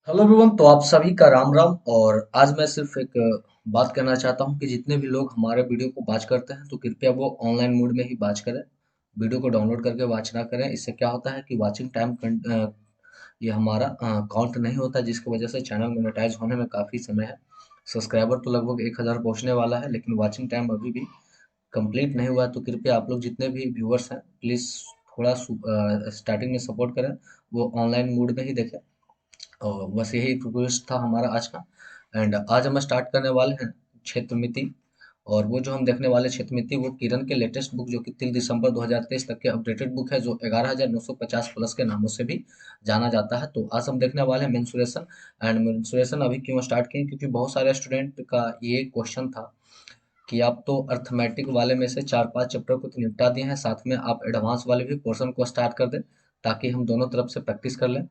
Hello everyone. तो आप सभी का राम राम। और आज मैं सिर्फ एक बात कहना चाहता हूं कि जितने भी लोग हमारे वीडियो को वॉच करते हैं तो कृपया वो ऑनलाइन मोड में ही वॉच करें। वीडियो को डाउनलोड करके वॉच ना करें। इससे क्या होता है कि वॉचिंग टाइम ये हमारा काउंट नहीं होता, जिसकी वजह से चैनल मोनेटाइज होने में काफ़ी समय है। सब्सक्राइबर तो लगभग 1000 पहुंचने वाला है, लेकिन वॉचिंग टाइम अभी भी कंप्लीट नहीं हुआ है। तो कृपया आप लोग जितने भी व्यूअर्स हैं प्लीज़ थोड़ा स्टार्टिंग में सपोर्ट करें, वो ऑनलाइन मोड में ही देखें। और बस यही रिक्वेस्ट था हमारा आज का। एंड आज हम स्टार्ट करने वाले हैं क्षेत्र मिति। और वो जो हम देखने वाले क्षेत्र मिति वो किरण के लेटेस्ट बुक जो कि 3 दिसंबर 2023 तक के अपडेटेड बुक है, जो 11,950 प्लस के नामों से भी जाना जाता है। तो आज हम देखने वाले हैं मेंसुरेशन। एंड मेंसुरेशन अभी क्यों स्टार्ट किए, क्योंकि बहुत सारे स्टूडेंट का ये क्वेश्चन था कि आप तो अर्थमेटिक वाले में से 4-5 चैप्टर को तो निपटा दिए हैं, साथ में आप एडवांस वाले भी पोर्शन को स्टार्ट कर दें ताकि हम दोनों तरफ से प्रैक्टिस कर लें।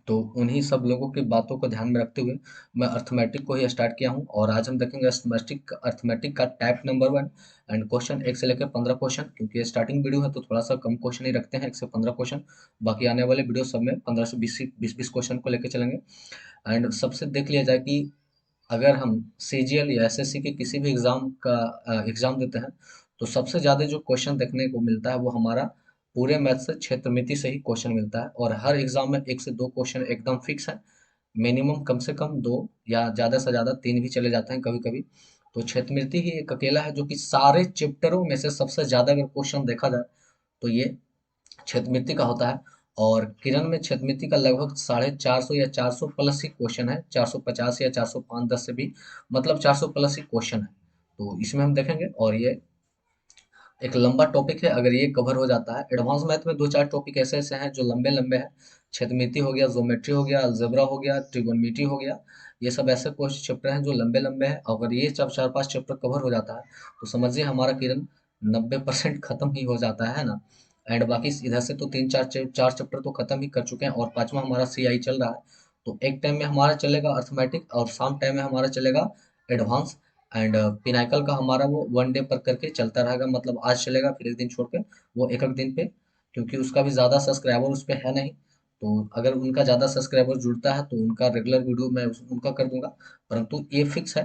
तो उन्हीं सब लोगों की बातों को ध्यान में रखते हुए मैं अर्थमेटिक को ही स्टार्ट किया हूँ। और आज हम देखेंगे अर्थमेटिक का टाइप नंबर 1। एंड क्वेश्चन 1 से लेकर 15 क्वेश्चन, क्योंकि ये स्टार्टिंग वीडियो है तो थोड़ा सा कम क्वेश्चन ही रखते हैं, 1 से 15 क्वेश्चन। बाकी आने वाले वीडियो सब में 15 से 20 क्वेश्चन को लेकर चलेंगे। एंड सबसे देख लिया जाए कि अगर हम सीजीएल या एसएससी के किसी भी एग्जाम का एग्जाम देते हैं तो सबसे ज़्यादा जो क्वेश्चन देखने को मिलता है वो हमारा पूरे मैथ से क्षेत्रमिति से ही क्वेश्चन मिलता है। और हर एग्जाम में 1 से 2 क्वेश्चन एकदम फिक्स है। मिनिमम कम से कम 2 या ज़्यादा से ज़्यादा 3 भी चले जाते हैं कभी कभी। तो क्षेत्रमिति ही एक अकेला है जो कि सारे चैप्टरों में से सबसे ज़्यादा अगर क्वेश्चन देखा जाए तो ये क्षेत्रमिति का होता है। और किरण में क्षेत्रमिति का लगभग 450 या 400 प्लस ही क्वेश्चन है, 450 या 405-10 से भी, मतलब 400 प्लस ही क्वेश्चन है। तो इसमें हम देखेंगे। और ये एक लंबा टॉपिक है, अगर ये कवर हो जाता है। एडवांस मैथ में 2-4 टॉपिक ऐसे ऐसे हैं जो लंबे लंबे हैं। क्षेत्रमिति हो गया, ज्योमेट्री हो गया, अलजेब्रा हो गया, ट्रिगोनोमेट्री हो गया। ये सब ऐसे कुछ चैप्टर हैं जो लंबे लंबे हैं। अगर ये सब 4-5 चैप्टर कवर हो जाता है तो समझिए हमारा किरण 90% खत्म ही हो जाता है ना। एंड बाकी इधर से तो 3-4 चैप्टर तो खत्म ही कर चुके हैं और पांचवा हमारा सीआई चल रहा है। तो एक टाइम में हमारा चलेगा अर्थमेटिक और शाम टाइम में हमारा चलेगा एडवांस। एंड पिनाकल का हमारा वो 1 डे पर करके चलता रहेगा, मतलब आज चलेगा फिर एक दिन छोड़ के वो एक एक दिन पे, क्योंकि उसका भी ज़्यादा सब्सक्राइबर उस पर है नहीं। तो अगर उनका ज़्यादा सब्सक्राइबर जुड़ता है तो उनका रेगुलर वीडियो मैं उनका कर दूंगा। परंतु ये फिक्स है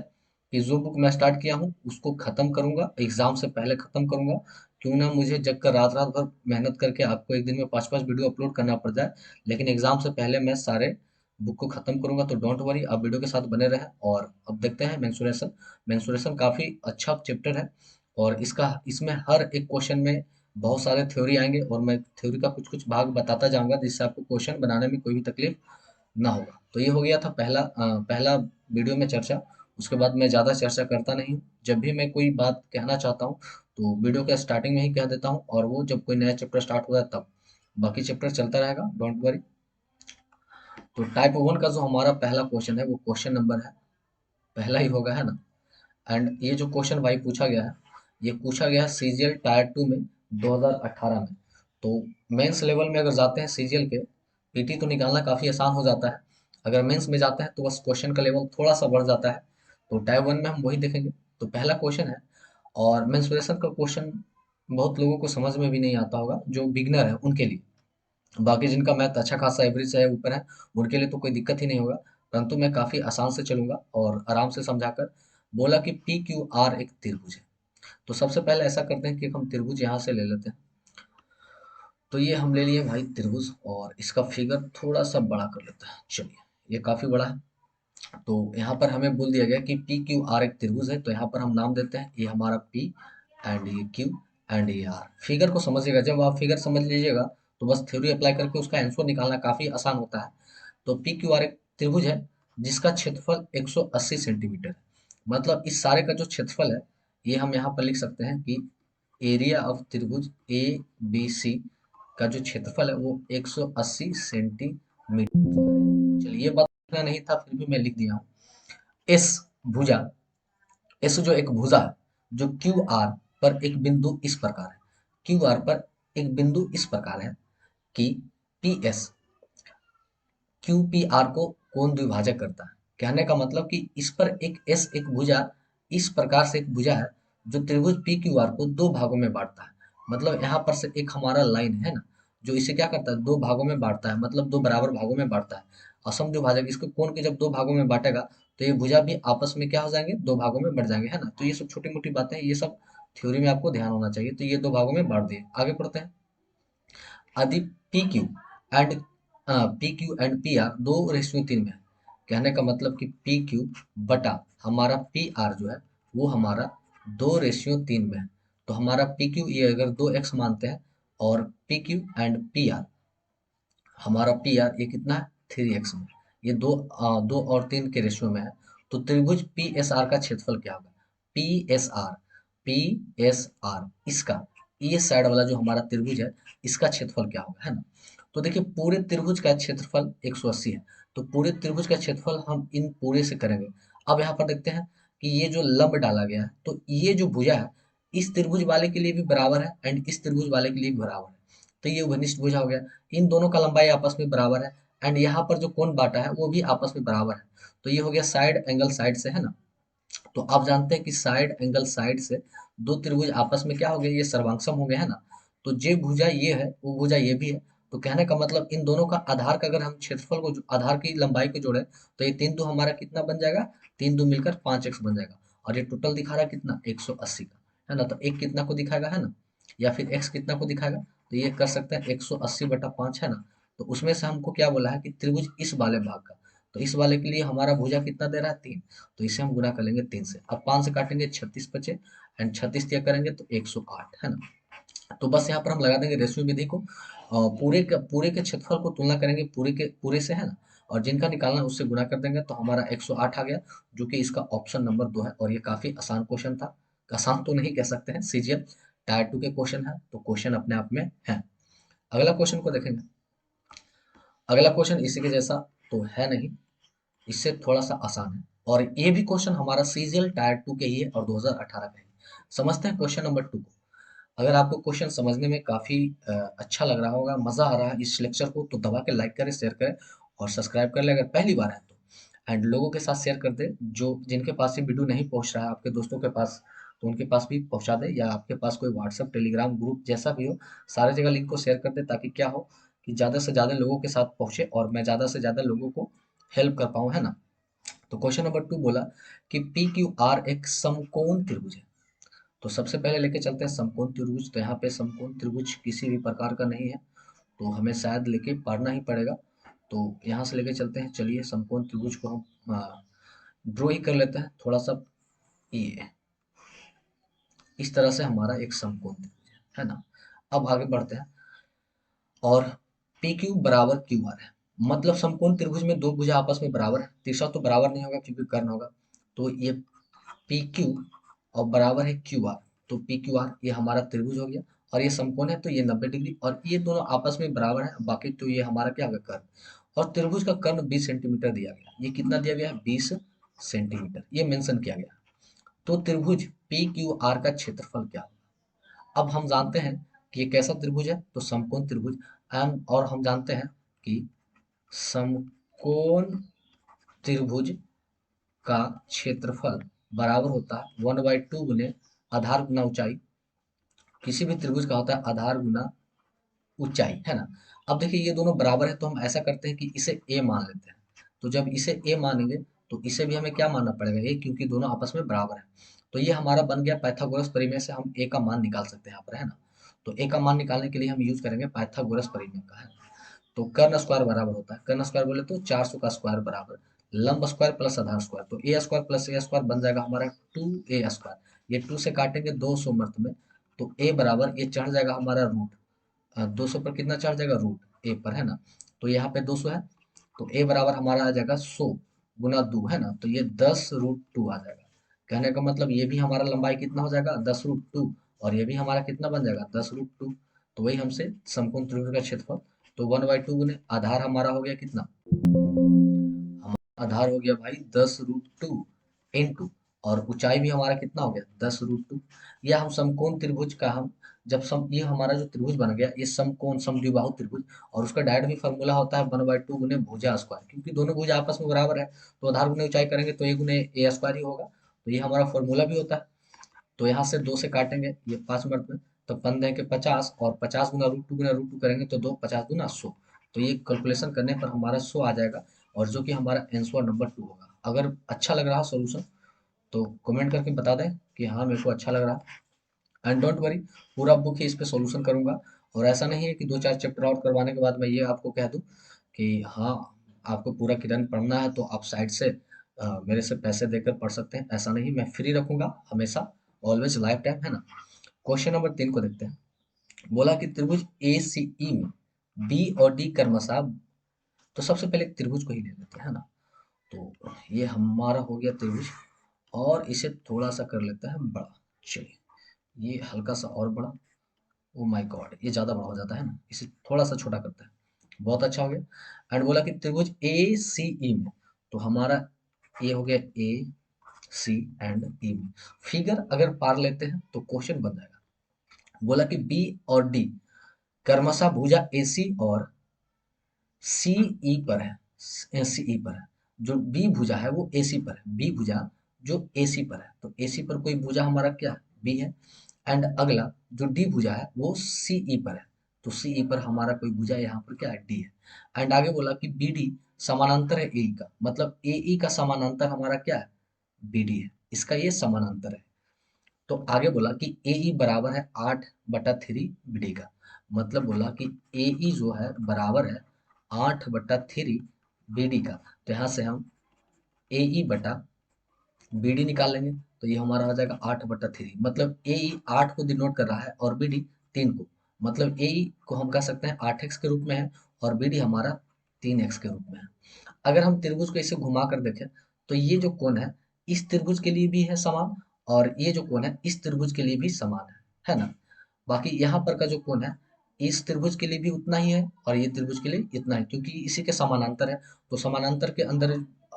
कि जो बुक मैं स्टार्ट किया हूँ उसको ख़त्म करूंगा, एग्जाम से पहले ख़त्म करूंगा। क्यों ना मुझे जग कर रात रात भर मेहनत करके आपको एक दिन में 5-5 वीडियो अपलोड करना पड़ जाए, लेकिन एग्जाम से पहले मैं सारे बुक को खत्म करूंगा। तो डोंट वरी, आप वीडियो के साथ बने रहें। और अब देखते हैं मेंसुरेशन। मेंसुरेशन काफ़ी अच्छा चैप्टर है। और इसमें हर एक क्वेश्चन में बहुत सारे थ्योरी आएंगे और मैं थ्योरी का कुछ कुछ भाग बताता जाऊंगा जिससे आपको क्वेश्चन बनाने में कोई भी तकलीफ ना होगा। तो ये हो गया था पहला वीडियो में चर्चा। उसके बाद मैं ज़्यादा चर्चा करता नहीं हूँ। जब भी मैं कोई बात कहना चाहता हूँ तो वीडियो के स्टार्टिंग में ही कह देता हूँ, और वो जब कोई नया चैप्टर स्टार्ट होता है तब। बाकी चैप्टर चलता रहेगा, डोंट वरी। तो टाइप 1 का जो हमारा पहला क्वेश्चन है वो क्वेश्चन नंबर है, पहला ही होगा, है ना। एंड ये जो क्वेश्चन भाई पूछा गया है, ये पूछा गया है सीजीएल टायर 2 में 2018 में। तो मेंस लेवल में अगर जाते हैं सीजीएल के, पीटी तो निकालना काफ़ी आसान हो जाता है। अगर मेंस में जाते हैं तो बस क्वेश्चन का लेवल थोड़ा सा बढ़ जाता है। तो टायर 1 में हम वही देखेंगे। तो पहला क्वेश्चन है, और मेंसुरेशन का क्वेश्चन बहुत लोगों को समझ में भी नहीं आता होगा, जो बिगनर है उनके लिए। बाकी जिनका मैथ अच्छा खासा एवरेज है, ऊपर है, उनके लिए तो कोई दिक्कत ही नहीं होगा। परंतु मैं काफ़ी आसान से चलूंगा और आराम से समझाकर। बोला कि पी क्यू आर एक त्रिभुज है। तो सबसे पहले ऐसा करते हैं कि हम त्रिभुज यहाँ से ले लेते हैं। तो ये हम ले लिए भाई त्रिभुज, और इसका फिगर थोड़ा सा बड़ा कर लेते हैं। चलिए, ये काफ़ी बड़ा है। तो यहाँ पर हमें बोल दिया गया कि पी क्यू आर एक त्रिभुज है, तो यहाँ पर हम नाम देते हैं, ये हमारा पी एंड ये क्यू एंड ये आर। फिगर को समझिएगा, जब आप फिगर समझ लीजिएगा तो बस थ्योरी अप्लाई करके उसका आंसर निकालना काफ़ी आसान होता है। तो पी क्यू आर एक त्रिभुज है जिसका क्षेत्रफल 180 सेंटीमीटर है। मतलब इस सारे का जो क्षेत्रफल है, ये हम यहाँ पर लिख सकते हैं कि एरिया ऑफ त्रिभुज ए बी सी का जो क्षेत्रफल है वो 180 सेंटीमीटर। चलिए, ये बात लिखना नहीं था फिर भी मैं लिख दिया हूँ। एस भुजा, एस जो एक भुजा है, जो क्यू आर पर एक बिंदु इस प्रकार है। क्यू आर पर एक बिंदु इस प्रकार है कि P S Q P are को कोण द्विभाजक करता है। कहने का मतलब कि इस पर एक एस एक भुजा, इस प्रकार से एक भुजा है जो त्रिभुज पी क्यू आर को दो भागों में बांटता है। मतलब यहाँ पर से एक हमारा लाइन है ना, जो इसे क्या करता है, दो भागों में बांटता है, मतलब दो बराबर भागों में बांटता है। और समद्विभाजक इसको कोण के जब दो भागों में बांटेगा तो ये भुजा भी आपस में क्या हो जाएंगे, दो भागों में बढ़ जाएंगे, है ना। तो ये सब छोटी मोटी बातें हैं, ये सब थ्योरी में आपको ध्यान होना चाहिए। तो ये दो भागों में बांट दिए, आगे पढ़ते हैं। यदि and P Q and P R 2:3 में है, कहने का मतलब कि पी क्यू बटा हमारा पी आर जो है वो हमारा 2:3 में है। तो हमारा पी क्यू ये अगर 2x मानते हैं और P Q and P R, हमारा पी आर ये कितना है 3x में, ये दो और तीन के रेशियो में है। तो त्रिभुज पी एस आर का क्षेत्रफल क्या होगा, पी एस आर इसका, ये साइड वाला जो हमारा त्रिभुज है इसका क्षेत्रफल क्या होगा, है ना। तो देखिए पूरे त्रिभुज का क्षेत्रफल 180 है, तो पूरे त्रिभुज का क्षेत्रफल हम इन पूरे से करेंगे। अब यहाँ पर देखते हैं कि ये जो लंब डाला गया है तो ये जो भुजा है इस त्रिभुज वाले के लिए भी बराबर है एंड इस त्रिभुज वाले के लिए भी बराबर है। तो ये घनिष्ठ भुजा हो गया, इन दोनों का लंबाई आपस में बराबर है एंड यहाँ पर जो कोण बांटा है वो भी आपस में बराबर है। तो ये हो गया साइड एंगल साइड से, है ना। तो आप जानते हैं कि साइड एंगल साइड से दो त्रिभुज आपस में क्या हो गए, ये सर्वांगसम हो गए, है ना। तो जे भुजा ये है वो भुजा ये भी है। तो कहने का मतलब इन दोनों का आधार का अगर हम क्षेत्रफल को आधार की लंबाई को जोड़े तो ये 3 दो हमारा कितना बन जाएगा, 3 दो मिलकर 5x बन जाएगा। और ये टोटल दिखा रहा है कितना 180 का, है ना। तो एक कितना को दिखाएगा, है ना, या फिर x कितना को दिखाएगा, तो ये कर सकते हैं 180/5, है ना। तो उसमें से हमको क्या बोला है कि त्रिभुज इस वाले भाग का, तो इस वाले के लिए हमारा भुजा कितना दे रहा है 3, तो इसे हम गुणा कर लेंगे 3 से। अब 5 से काटेंगे 36 बचे एंड 36 दिया करेंगे तो 108, है ना। तो बस यहाँ पर हम लगा देंगे रेशियो विधि को, पूरे के क्षेत्रफल को तुलना करेंगे पूरे के पूरे से, है ना। और जिनका निकालना है उससे गुणा कर देंगे तो हमारा 108 आ गया, जो कि इसका ऑप्शन नंबर 2 है। और ये काफी आसान क्वेश्चन था, आसान तो नहीं कह सकते हैं, सीजीएल टायर 2 के क्वेश्चन है तो क्वेश्चन अपने आप में है। अगला क्वेश्चन को देखेंगे। अगला क्वेश्चन इसी के जैसा तो है नहीं, इससे थोड़ा सा आसान है और ये भी क्वेश्चन हमारा सीजीएल टायर 2 के ही है और 2018 का ही। समझते हैं क्वेश्चन नंबर 2 को। अगर आपको क्वेश्चन समझने में काफी अच्छा लग रहा होगा, मजा आ रहा है इस लेक्चर को, तो दबा के लाइक करें, शेयर करें और सब्सक्राइब कर ले अगर पहली बार है तो। एंड लोगों के साथ शेयर कर दे, जो जिनके पास ये वीडियो नहीं पहुंच रहा है आपके दोस्तों के पास, तो उनके पास भी पहुंचा दे, या आपके पास कोई व्हाट्सएप टेलीग्राम ग्रुप जैसा भी हो, सारे जगह लिंक को शेयर कर दे, ताकि क्या हो कि ज़्यादा से ज़्यादा लोगों के साथ पहुंचे और मैं ज़्यादा से ज़्यादा लोगों को हेल्प कर पाऊँ, है ना। तो क्वेश्चन नंबर 2 बोला कि पी क्यू आर एक समकोण त्रिभुज है। तो सबसे पहले लेके चलते हैं समकोण त्रिभुज। तो यहाँ पे समकोण त्रिभुज किसी भी प्रकार का नहीं है, तो हमें शायद लेके पढ़ना ही पड़ेगा। तो यहाँ से लेके चलते हैं, चलिए समकोण त्रिभुज को हम ड्रॉ ही कर लेते हैं थोड़ा सा। ये इस तरह से हमारा एक समकोण त्रिभुज है ना। अब आगे बढ़ते हैं, और पी क्यू बराबर क्यू आर है, मतलब समकोण त्रिभुज में दो भुजा आपस में बराबर है, तीसरा तो बराबर नहीं होगा क्योंकि कर्ण होगा। तो ये पी क्यू और बराबर है क्यू आर, तो पी क्यू आर ये हमारा त्रिभुज हो गया और ये समकोण है तो ये 90 डिग्री, और ये दोनों आपस में बराबर है, बाकी तो ये हमारा क्या होगा कर्ण। और त्रिभुज का कर्ण 20 सेंटीमीटर दिया गया, ये कितना दिया गया है 20 सेंटीमीटर, ये मेंशन किया गया। तो त्रिभुज पी क्यू आर का क्षेत्रफल क्या होगा। अब हम जानते हैं कि ये कैसा त्रिभुज है, तो समकोण त्रिभुज। और हम जानते हैं कि समकोण त्रिभुज का क्षेत्रफल बराबर होता है 1/2 गुने आधार गुना ऊंचाई। किसी भी त्रिभुज का होता है आधार गुना ऊंचाई, है ना। अब देखिए ये दोनों बराबर है तो हम ऐसा करते हैं कि इसे ए मान लेते हैं। तो जब इसे ए मानेंगे तो इसे भी हमें क्या मानना पड़ेगा ए, क्योंकि दोनों आपस में बराबर है। तो ये हमारा बन गया पाइथागोरस प्रमेय से हम ए का मान निकाल सकते हैं यहाँ पर, है ना। तो ए का मान निकालने के लिए हम यूज करेंगे पाइथागोरस प्रमेय का, है। तो कर्ण स्क्वायर बराबर होता है, कर्ण स्क्वायर बोले तो 400 का स्क्वायर बराबर लंब स्क्वायर प्लस आधार स्क्वायर, तो ए स्क्वायर प्लस ए स्क्वायर बन जाएगा हमारा 2a स्क्वायर। ये 2 से काटेंगे 200 मर्त में, तो ए बराबर ये चढ़ जाएगा हमारा रूट 200 पर कितना चढ़ जाएगा रूट ए पर, है ना। तो यहाँ पे 200 है, तो ए बराबर हमारा आ जाएगा 100 गुना 2, है ना। तो ये 10√2 आ जाएगा। कहने का मतलब ये भी हमारा लंबाई कितना हो जाएगा 10√2, और ये भी हमारा कितना बन जाएगा 10√2। तो वही हमसे समकोण त्रिभुज का क्षेत्रफल, तो 1/2 गुने आधार हमारा हो गया कितना, हमारा आधार हो गया भाई 10√2 इंटू, और ऊंचाई भी हमारा कितना हो गया 10√2। या हम समकोण त्रिभुज का हम जब सम ये हमारा जो त्रिभुज बन गया ये समकोण समद्विबाहु त्रिभुज, और उसका डायरेक्ट भी फॉर्मूला होता है 1/2 गुने भुजा स्क्वायर, क्योंकि दोनों भुजा आपस में बराबर है तो आधार गुने ऊंचाई करेंगे तो ए गुने ए स्क्वायर ही होगा। तो ये हमारा फॉर्मूला भी होता है। तो यहाँ से 2 से काटेंगे ये 5 मिनट में, तो 15 के 50, और 50 गुना √2 करेंगे तो 2 50 गुना 100। तो ये कैलकुलेशन करने पर हमारा 100 आ जाएगा, और जो कि हमारा आंसर नंबर 2 होगा। अगर अच्छा लग रहा सॉल्यूशन तो कमेंट करके बता दें कि हाँ मेरे को अच्छा लग रहा। एंड डोंट वरी, पूरा बुक ही इस पे सॉल्यूशन करूंगा। और ऐसा नहीं है कि 2-4 चैप्टर आउट करवाने के बाद मैं ये आपको कह दूं कि हाँ आपको पूरा किरण पढ़ना है तो आप साइड से मेरे से पैसे देकर पढ़ सकते हैं। ऐसा नहीं, मैं फ्री रखूंगा हमेशा, ऑलवेज लाइफ टाइम, है ना। क्वेश्चन नंबर 3 को देखते हैं। बोला कि त्रिभुज ए सी ई में बी और डी क्रमशः, तो सबसे पहले त्रिभुज को ही ले लेते हैं, है ना। तो ये हमारा हो गया त्रिभुज, और इसे थोड़ा सा कर लेते हैं बड़ा। चलिए, ये हल्का सा और बड़ा। ओ माय गॉड, ये ज़्यादा बड़ा हो जाता है ना, इसे थोड़ा सा छोटा करते हैं। बहुत अच्छा हो गया। एंड बोला कि त्रिभुज ए सी ई में, तो हमारा ये हो गया ए सी एंड ई में। फिगर अगर पार लेते हैं तो क्वेश्चन बन जाएगा। बोला कि बी और डी क्रमशः भुजा ए सी और सी ई पर है, सी ई पर है। जो बी भुजा है वो ए सी पर है, बी भुजा जो ए सी पर है, तो ए सी पर कोई भुजा हमारा क्या है, बी है। एंड अगला जो डी भुजा है वो सी ई पर है, तो सी ई पर हमारा कोई भुजा यहाँ पर क्या है, डी है। एंड आगे बोला कि बी डी समानांतर है ए ई का, मतलब ए ई का समानांतर हमारा क्या है, बी डी है, इसका ये समानांतर है। तो आगे बोला कि ए ई बराबर है 8/3 बी डी का, मतलब बोला कि ए ई जो है बराबर है 8/3 बी डी का। तो यहाँ से हम ए ई बटा बी डी निकाल लेंगे, तो ये हमारा हो जाएगा 8/3, मतलब ए ई 8 को डिनोट कर रहा है और बी डी 3 को, मतलब ए ई को हम कह सकते हैं 8x के रूप में है और बी डी हमारा 3x के रूप में है। अगर हम त्रिभुज को इसे घुमा कर देखें तो ये जो कोण है इस त्रिभुज के लिए भी है समान, और ये जो कोण है इस त्रिभुज के लिए भी समान है ना। बाकी यहाँ पर का जो कोण है इस त्रिभुज के लिए भी उतना ही है और ये त्रिभुज के लिए इतना है, क्योंकि इसी के समानांतर है। तो समानांतर के अंदर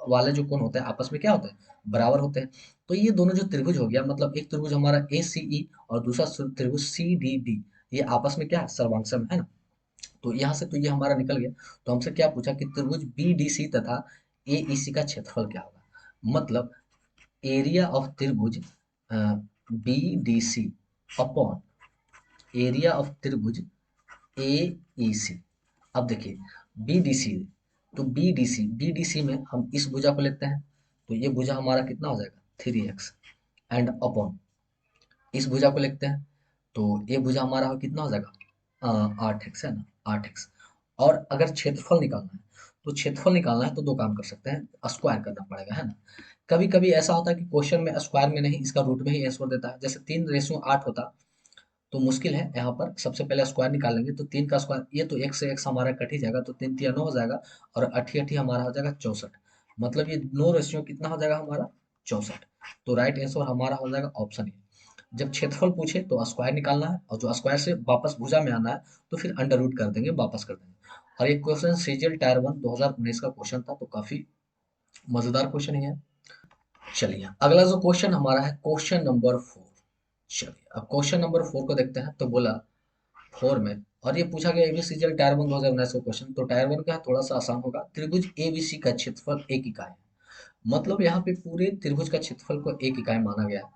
वाले जो कोण होते हैं आपस में क्या होते हैं, बराबर होते हैं। तो ये दोनों जो त्रिभुज हो गया, मतलब एक त्रिभुज हमारा ए सी ई और दूसरा त्रिभुज सी डी बी, ये आपस में क्या है, सर्वांगसम है ना। तो यहाँ से तो ये हमारा निकल गया। तो हमसे क्या पूछा कि त्रिभुज बी डी सी तथा ए ई सी का क्षेत्रफल क्या होगा, मतलब एरिया ऑफ त्रिभुज B D C upon area of त्रिभुज ए ई सी। अब देखिए बी डी सी, तो बी डी सी में हम इस भुजा को लेते हैं, तो ये भुजा हमारा कितना हो जाएगा 3x, एंड अपॉन इस भुजा को लिखते हैं, तो ये भुजा हमारा कितना हो जाएगा 8x, है ना, 8x। और अगर क्षेत्रफल निकालना है तो क्षेत्रफल निकालना है तो दो काम कर सकते हैं, स्क्वायर करना पड़ेगा, है ना। कभी कभी ऐसा होता है कि क्वेश्चन में स्क्वायर में नहीं, इसका रूट में ही आंसर देता है। जैसे 3:8 होता तो मुश्किल है, यहाँ पर सबसे पहले स्क्वायर निकालेंगे, तो 3 का स्क्वायर, ये तो 1 से x हमारा कट ही जाएगा, तो 3×3 = 9 हो जाएगा, और अठी अठी हमारा हो जाएगा 64, मतलब ये 9 कितना हो जाएगा हमारा 64। तो राइट आंसर हमारा हो जाएगा ऑप्शन ए। जब क्षेत्रफल पूछे तो स्क्वायर निकालना है, और जो स्क्वायर से वापस भुजा में आना है तो फिर अंडर रूट कर देंगे, वापस कर देंगे। और ये क्वेश्चन सीजीएल टायर 1 2019 का क्वेश्चन था, तो काफी मजेदार क्वेश्चन ही है। चलिए अगला जो क्वेश्चन हमारा है क्वेश्चन नंबर 4। चलिए अब क्वेश्चन नंबर 4 को देखते हैं। तो बोला 4 में, और ये पूछा गया एबीसीजीएल टायर 1 2019 का क्वेश्चन, तो टायर 1 का थोड़ा सा आसान होगा। त्रिभुज एबीसी का क्षेत्रफल 1 इकाई है, मतलब यहाँ पे पूरे त्रिभुज का क्षेत्रफल को 1 इकाई माना गया है।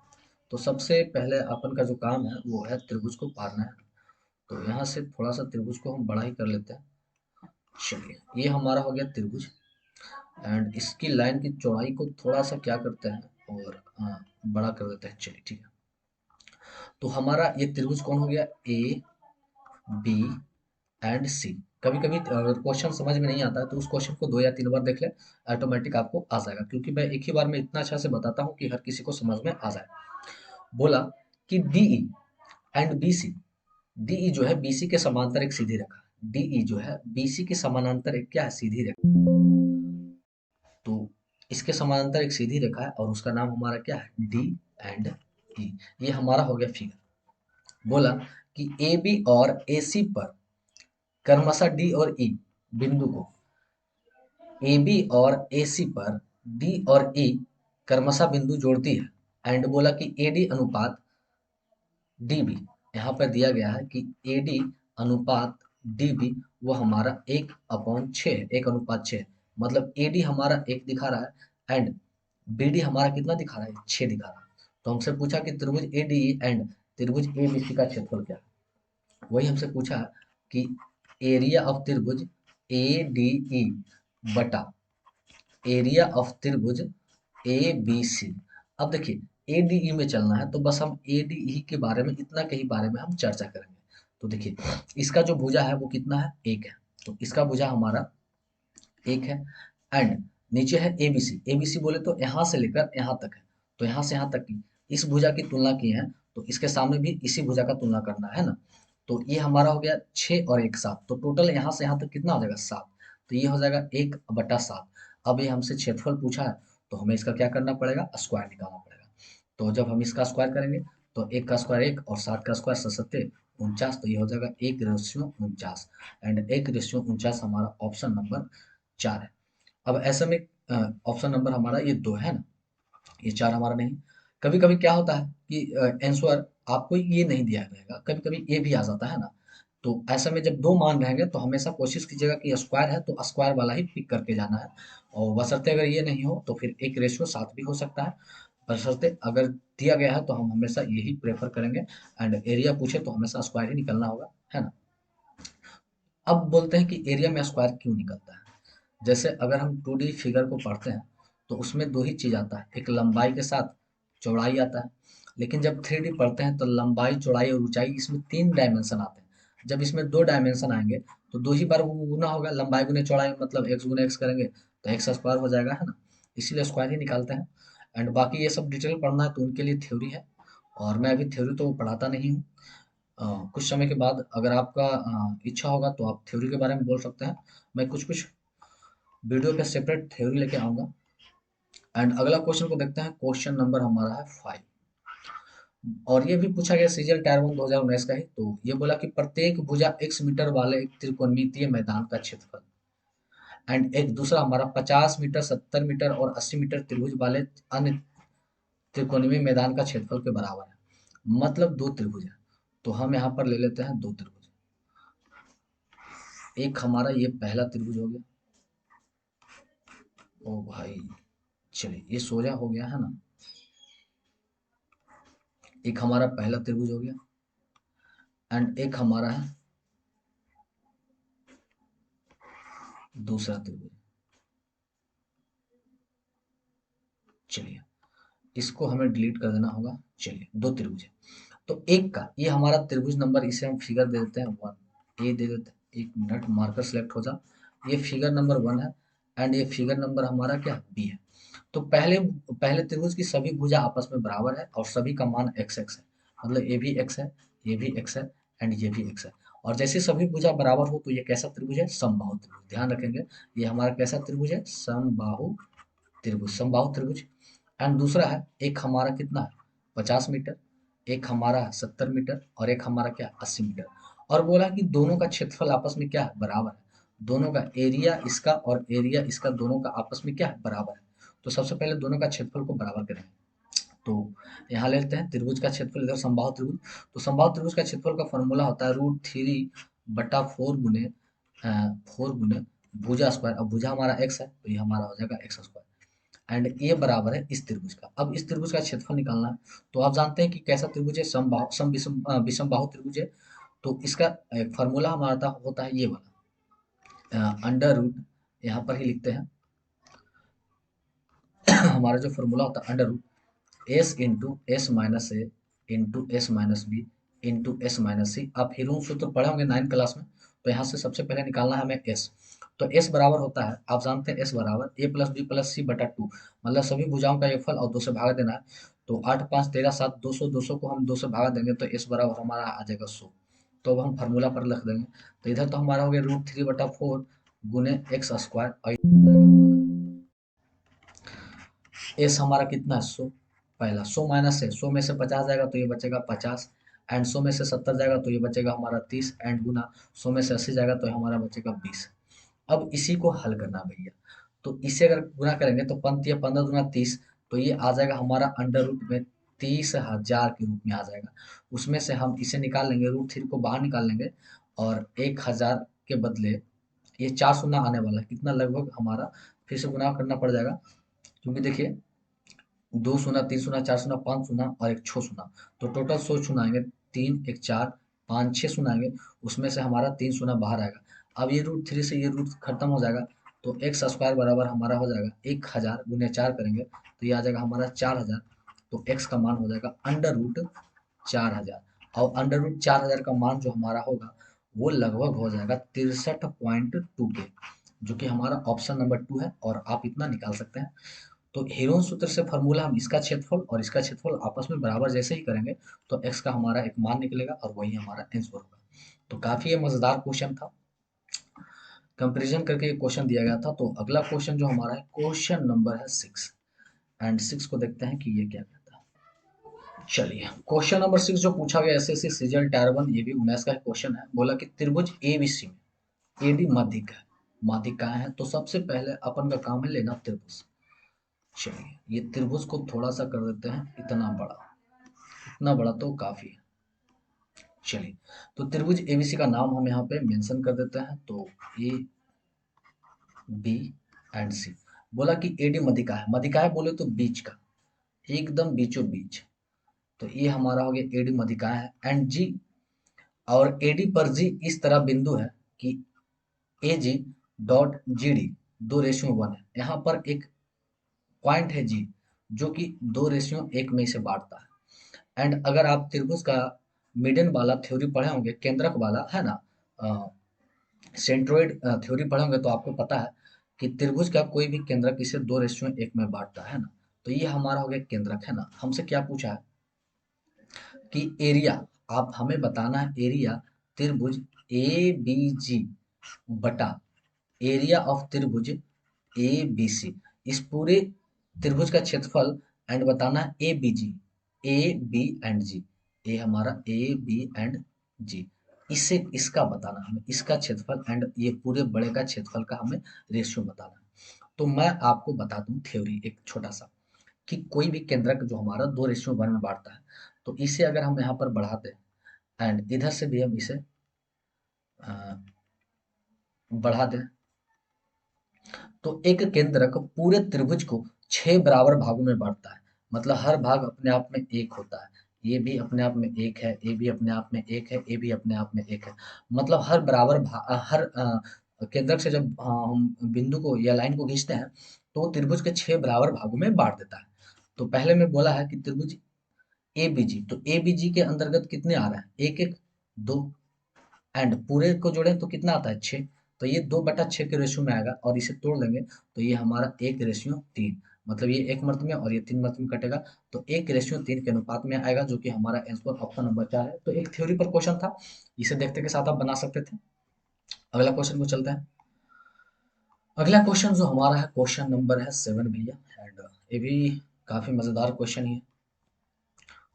तो सबसे पहले अपन का जो काम है वो है त्रिभुज को पारना है। तो यहाँ से थोड़ा सा त्रिभुज को हम बड़ा ही कर लेते हैं। चलिए ये हमारा हो गया त्रिभुज, एंड इसकी लाइन की चौड़ाई को थोड़ा सा क्या करते हैं और बड़ा कर देते हैं। चलिए ठीक है, तो हमारा ये त्रिभुज कौन हो गया, ए बी एंड सी। कभी कभी अगर क्वेश्चन समझ में नहीं आता है तो उस क्वेश्चन को 2 या 3 बार देख ले, ऑटोमेटिक आपको आ जाएगा, क्योंकि मैं एक ही बार में इतना अच्छा से बताता हूँ कि हर किसी को समझ में आ जाए। बोला कि डीई एंड बीसी, डीई जो है बीसी के समांतर एक सीधी रेखा, डीई जो है बीसी के समानांतर एक क्या है, सीधी रेखा। तो इसके समानांतर एक सीधी रेखा है और उसका नाम हमारा क्या है, डी एंड ई। ये हमारा हो गया फिगर। बोला कि ए बी और ए सी पर क्रमशः डी और ई बिंदु को, ए बी और ए सी पर डी और ई क्रमशः बिंदु जोड़ती है। एंड बोला कि ए डी अनुपात डी बी, यहाँ पर दिया गया है कि ए डी अनुपात डी बी वो हमारा 1/6 है, 1:6, मतलब ए डी हमारा 1 दिखा रहा है एंड बी डी हमारा कितना दिखा रहा है, 6 दिखा रहा है। तो हमसे पूछा कि त्रिभुज ए डी एंड त्रिभुज ए बी सी का क्षेत्रफल क्या है। वही हमसे पूछा कि एरिया ऑफ त्रिभुज ए डी ई बटा एरिया ऑफ त्रिभुज ए बी सी। अब देखिए ए डी ई में चलना है तो बस हम ए डी ई के बारे में, इतना के ही बारे में हम चर्चा करेंगे। तो देखिए इसका जो भुजा है वो कितना है, एक है। तो इसका भुजा हमारा एक है। एंड नीचे है एबीसी। एबीसी बोले तो यहाँ से लेकर यहाँ तक है। तो यहाँ से यहाँ तक की इस भुजा की तुलना की है, तो इसके सामने भी इसी भुजा का तुलना करना है ना। तो ये हमारा हो गया 6 और 1 7। तो टोटल यहाँ से यहाँ तक कितना हो जाएगा, 7। तो ये हो जाएगा 1/7। अब ये हमसे क्षेत्रफल पूछा है, तो हमें इसका क्या करना पड़ेगा, स्क्वायर निकालना पड़ेगा। तो जब हम इसका स्क्वायर करेंगे तो 1 का स्क्वायर 1 और 7 का स्क्वायर 7 सत्ते 49। तो ये हो जाएगा 1/49। एंड 1/49 हमारा ऑप्शन नंबर 4 है। अब ऐसे में ऑप्शन नंबर हमारा ये 2 है ना, ये 4 हमारा नहीं। कभी कभी क्या होता है कि आंसर आपको ये नहीं दिया रहेगा, कभी कभी ये भी आ जाता है ना। तो ऐसे में जब दो मान रहेंगे तो हमेशा कोशिश कीजिएगा कि स्क्वायर है तो स्क्वायर वाला ही पिक करके जाना है। और बशर्ते अगर ये नहीं हो तो फिर 1/7 भी हो सकता है। बशर्ते अगर दिया गया है तो हम हमेशा यही प्रेफर करेंगे। एंड एरिया पूछे तो हमेशा स्क्वायर ही निकलना होगा, है ना। अब बोलते हैं कि एरिया में स्क्वायर क्यों निकलता है। जैसे अगर हम 2D फिगर को पढ़ते हैं तो उसमें दो ही चीज आता है, एक लंबाई के साथ चौड़ाई आता है। लेकिन जब 3D पढ़ते हैं तो लंबाई, चौड़ाई और ऊंचाई, इसमें 3 डायमेंशन आते हैं। जब इसमें 2 डायमेंशन आएंगे तो दो ही बार वो गुना होगा, लंबाई गुने चौड़ाई, मतलब एक्स गुने एक्स करेंगे तो एक्स स्क्वायर हो जाएगा, है ना। इसीलिए स्क्वायर ही निकालते हैं। एंड बाकी ये सब डिटेल पढ़ना है तो उनके लिए थ्योरी है। और मैं अभी थ्योरी तो पढ़ाता नहीं हूँ। कुछ समय के बाद अगर आपका इच्छा होगा तो आप थ्योरी के बारे में बोल सकते हैं। मैं कुछ कुछ वीडियो पे सेपरेट थ्योरी लेके आऊंगा। एंड अगला क्वेश्चन को देखते हैं। क्वेश्चन नंबर हमारा है 5। और ये भी पूछा गया सीजीएल टायर 1 2019 का ही। तो ये बोला कि प्रत्येक भुजा x मीटर वाले एक त्रिकोणमितीय मैदान का क्षेत्रफल, एंड एक दूसरा हमारा 50 मीटर, 70 मीटर और 80 मीटर त्रिभुज वाले अन्य त्रिकोणीय मैदान का क्षेत्रफल के बराबर है। मतलब दो त्रिभुज है। तो हम यहाँ पर ले लेते हैं दो त्रिभुज। एक हमारा ये पहला त्रिभुज हो गया। ओ भाई, चलिए ये सोजा हो गया, है ना। एक हमारा पहला त्रिभुज हो गया। एंड एक हमारा है दूसरा त्रिभुज। चलिए इसको हमें डिलीट कर देना होगा। चलिए दो त्रिभुज है। तो एक का ये हमारा त्रिभुज नंबर, इसे हम फिगर दे देते हैं 1। ये दे देते हैं, 1 मिनट, मार्कर सेलेक्ट हो जा। ये फिगर नंबर 1 है। एंड ये फिगर नंबर हमारा क्या, बी है। तो पहले पहले त्रिभुज की सभी भुजा आपस में बराबर है और सभी का मान एक्स एक्स है। मतलब ये भी एक्स है, ये भी एक्स है, एंड ये भी एक्स है। और जैसे सभी भुजा बराबर हो तो ये कैसा त्रिभुज है, समबाहु त्रिभुज। ध्यान रखेंगे ये हमारा कैसा त्रिभुज है, समबाहु त्रिभुज, समबाहु त्रिभुज। एंड दूसरा है, एक हमारा कितना है 50 मीटर, एक हमारा 70 मीटर और एक हमारा क्या 80 मीटर। और बोला कि दोनों का क्षेत्रफल आपस में क्या है, बराबर है। दोनों का एरिया इसका और एरिया इसका दोनों का आपस में क्या है, बराबर है। तो सबसे पहले दोनों का क्षेत्रफल को बराबर करेंगे। तो यहाँ लेते हैं त्रिभुज का क्षेत्रफल, इधर समबाहु त्रिभुज। तो समबाहु त्रिभुज का क्षेत्रफल का फॉर्मूला होता है √3/4 गुने 4 गुने भुजा स्क्वायर। अब भुजा हमारा एक्स है तो ये हमारा हो जाएगा एक्स स्क्वायर। एंड ये बराबर है इस त्रिभुज का। अब इस त्रिभुज का क्षेत्रफल निकालना है। तो आप जानते हैं कि कैसा त्रिभुज है, समबाहु सम विषम विषमबाहु त्रिभुज है। तो इसका फॉर्मूला हमारा होता है ये वाला, अंडर रूट, यहाँ पर ही लिखते हैं। हमारा जो फॉर्मूला होता है under root S into S minus A into S minus B into S minus C. आप हीरोन सूत्र पढ़े होंगे 9 क्लास में। तो यहाँ से सबसे पहले निकालना है हमें एस। तो एस बराबर होता है, आप जानते हैं एस बराबर a+b+c/2। मतलब सभी भुजाओं का योगफल और 2 से भाग देना है। तो 8 5 13 7 200, 200 को हम 2 से भाग देंगे तो एस बराबर हमारा आ जाएगा 100। तो अब हम फार्मूला पर लिख देंगे। तो इधर तो हमारा हो गया √3/4 गुने एक्स स्क्वायर, और एस हमारा कितना है 100। पहला 100 माइनस है, 100 में से 50 जाएगा तो ये बचेगा 50। एंड 100 में से 70 जाएगा तो ये बचेगा हमारा 30। एंड गुना 100 में से 80 जाएगा तो हमारा बचेगा 20। अब इसी को हल करना भैया। तो इसे अगर गुना करेंगे तो 15 दूना 30। तो ये आ जाएगा हमारा अंडर रूट में 30,000 के रूप में आ जाएगा। उसमें से हम इसे निकाल लेंगे, √3 को बाहर निकाल लेंगे। और 1000 के बदले ये 4 शून्य आने वाला है, कितना लगभग हमारा फिर से गुना करना पड़ जाएगा। क्योंकि देखिए 2 शून्य, 3 शून्य, 4 शून्य, 5 शून्य और एक 6 शून्य। तो टोटल 100 शून्य आएंगे, 3 1 4 5 6 शून्य आएंगे। उसमें से हमारा 3 शून्य बाहर आएगा। अब ये √3 से ये रूट खत्म हो जाएगा। तो एक्स स्क्वायर बराबर हमारा हो जाएगा 1000 गुने 4 करेंगे तो ये आ जाएगा हमारा 4000। तो एक्स का मान हो जाएगा अंडर रूट 4000 और अंडर रूट 4000 का मान जो हमारा होगा वो लगभग हो जाएगा 63.2 के, जो कि हमारा ऑप्शन नंबर 2 है और आप इतना निकाल सकते हैं। तो हेरोन सूत्र से फॉर्मूला हम इसका क्षेत्रफल और इसका क्षेत्रफल आपस में बराबर जैसे ही करेंगे तो एक्स का हमारा एक मान निकलेगा और वही हमारा आंसर होगा। तो काफी ये मजेदार क्वेश्चन था, कंपैरिजन करके ये क्वेश्चन दिया गया था। तो अगला क्वेश्चन जो हमारा है क्वेश्चन नंबर है 6 एंड 6 को देखते हैं कि ये क्या कहता है। चलिए क्वेश्चन नंबर 6 जो पूछा गया एसएससी सीजीएल टायर 1 ये भी 19 का क्वेश्चन है। बोला कि त्रिभुज एबीसी में एडी माध्यिक है, माध्यिक कहाँ है, तो सबसे पहले अपन का काम है लेना त्रिभुज। चलिए ये त्रिभुज को थोड़ा सा कर देते हैं इतना बड़ा, इतना बड़ा तो काफी है। चलिए तो त्रिभुज एबीसी का नाम हम यहाँ पे मेंशन कर देते हैं, तो ए बी एंड सी। बोला कि एडी मध्यिका है, मध्यिका है बोले तो बीच का, एकदम बीचों बीच। तो ये हमारा हो गया एडी मध्यिका है एंड जी, और एडी पर जी इस तरह बिंदु है कि ए जी डॉट जी डी 2:1 है। यहाँ पर एक पॉइंट है जी जो कि 2:1 में इसे बांटता है। एंड अगर आप त्रिभुज का मिडन वाला थ्योरी पढ़े होंगे, केंद्रक वाला है ना, सेंट्रोइड थ्योरी पढ़े होंगे तो आपको पता है कि त्रिभुज का कोई भी केंद्रक इसे 2:1 में बांटता है ना। तो ये हमारा हो गया केंद्रक है ना। हमसे क्या पूछा है कि एरिया, आप हमें बताना है एरिया त्रिभुज ए बी जी बटा एरिया ऑफ त्रिभुज ए बी सी, इस पूरे त्रिभुज का क्षेत्रफल एंड बताना है A B G, A B and G, A हमारा ए बी एंड जी, इससे इसका बताना हमें, इसका क्षेत्रफल एंड ये पूरे बड़े का क्षेत्रफल का हमें रेशियो बताना है। तो मैं आपको बता दूं थ्योरी एक छोटा सा, कि कोई भी केंद्रक जो हमारा 2:1 में बांटता है तो इसे अगर हम यहाँ पर बढ़ाते हैं एंड इधर से भी हम इसे बढ़ा दें तो एक केंद्रक पूरे त्रिभुज को 6 बराबर भागों में बांटता है। मतलब हर भाग अपने आप में एक होता है, ये भी अपने आप में एक है, ये भी अपने आप में एक है, ये भी अपने आप में एक है। मतलब हर बराबर हर केंद्रक से जब हम बिंदु को या लाइन को खींचते हैं तो वो त्रिभुज के 6 बराबर भागों में बांट देता है। तो पहले में बोला है कि त्रिभुज ए बी जी, तो ए बी जी के अंतर्गत कितने आ रहे हैं, एक एक दो, एंड पूरे को जोड़ें तो कितना आता है 6। तो ये 2/6 के रेशियो में आएगा और इसे तोड़ देंगे तो ये हमारा 1:3, मतलब ये 1 मर्त में और ये 3 मर्त में कटेगा तो 1:3 के अनुपात में आएगा, जो कि हमारा आंसर ऑप्शन नंबर 4 है। तो एक थ्योरी पर क्वेश्चन था, इसे देखते के साथ आप बना सकते थे। अगला क्वेश्चन को चलते हैं। अगला क्वेश्चन जो हमारा है क्वेश्चन नंबर है 7 भैया, एंड ये भी काफी मजेदार क्वेश्चन ही है।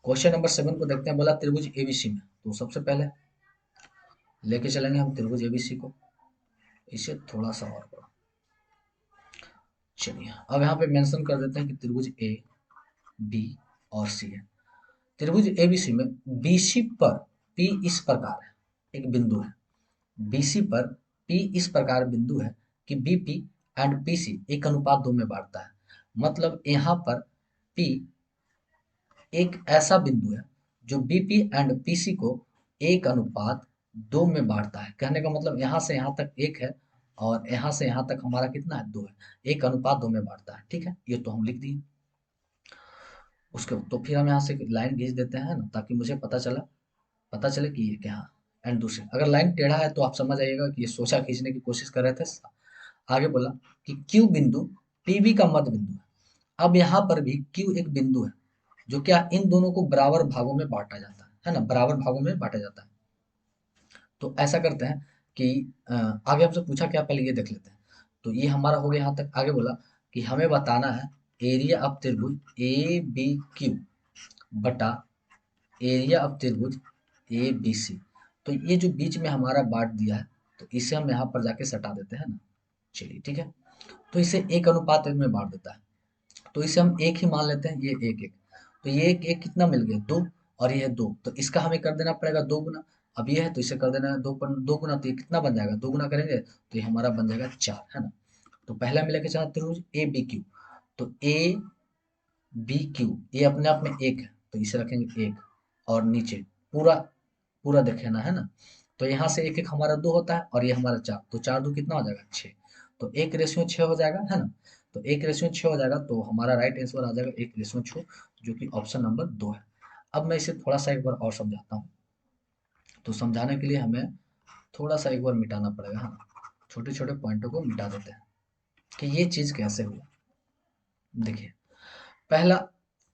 क्वेश्चन नंबर 7 को देखते हैं। बोला त्रिभुज एबीसी में, तो सबसे पहले लेके चलेंगे हम त्रिभुज एबीसी को, इसे थोड़ा सा और बड़ा। चलिए अब यहाँ पे मेंशन कर देते हैं कि त्रिभुज ए बी और सी है। त्रिभुज एबीसी में बीसी पर पी इस प्रकार है, एक बिंदु है बीसी पर पी इस प्रकार बिंदु है कि बीपी एंड पीसी 1:2 में बांटता है। मतलब यहाँ पर पी एक ऐसा बिंदु है जो बीपी एंड पीसी को 1:2 में बांटता है। कहने का मतलब यहाँ से यहाँ तक एक है और यहाँ से यहाँ तक हमारा कितना है 2 है, 1:2 में बांटता है। ठीक है, ये तो हम लिख दिए। उसके तो फिर हम यहाँ से लाइन खींच देते हैं ना, ताकि मुझे पता चले कि ये क्या है। एंड दूसरे अगर लाइन टेढ़ा है तो आप समझ आइएगा कि ये सोचा खींचने की कोशिश कर रहे थे। आगे बोला कि क्यू बिंदु पीबी का मध्य बिंदु है। अब यहाँ पर भी क्यू एक बिंदु है जो क्या इन दोनों को बराबर भागों में बांटा जाता है ना, बराबर भागों में बांटा जाता है। तो ऐसा करते हैं कि आगे हमसे पूछा क्या, पहले ये देख लेते हैं। तो ये हमारा हो गया यहाँ तक। आगे बोला कि हमें बताना है एरिया ऑफ त्रिभुज ए बी क्यू बटा एरिया ऑफ त्रिभुज ए बी सी। तो ये जो बीच में हमारा बांट दिया है तो इसे हम यहाँ पर जाके सटा देते हैं ना। चलिए ठीक है, तो इसे 1:1 में बांट देता है। तो इसे हम एक ही मान लेते हैं, ये एक एक। तो ये एक एक कितना मिल गया 2, और ये है 2, तो इसका हमें कर देना पड़ेगा 2 गुना। अब ये है तो इसे कर देना है 2 गुना, तो ये कितना बन जाएगा, 2 गुना करेंगे तो ये हमारा बन जाएगा 4, है ना। तो पहला में लेके चलते त्रिभुज ए बी क्यू, तो ए बी क्यू ये अपने आप में एक है तो इसे रखेंगे एक, और नीचे पूरा पूरा देखे ना, है ना। तो यहाँ से एक एक हमारा 2 होता है और ये हमारा 4, तो 4 2 कितना हो जाएगा 6। तो 1:6 हो जाएगा, है ना। तो 1:6 हो जाएगा, तो हमारा राइट आंसर आ जाएगा 1:6, जो कि ऑप्शन नंबर 2 है। अब मैं इसे थोड़ा सा एक बार और समझाता हूँ। तो समझाने के लिए हमें थोड़ा सा एक बार मिटाना पड़ेगा, है ना। छोटे छोटे पॉइंटों को मिटा देते हैं कि ये चीज़ कैसे हुआ। देखिए, पहला,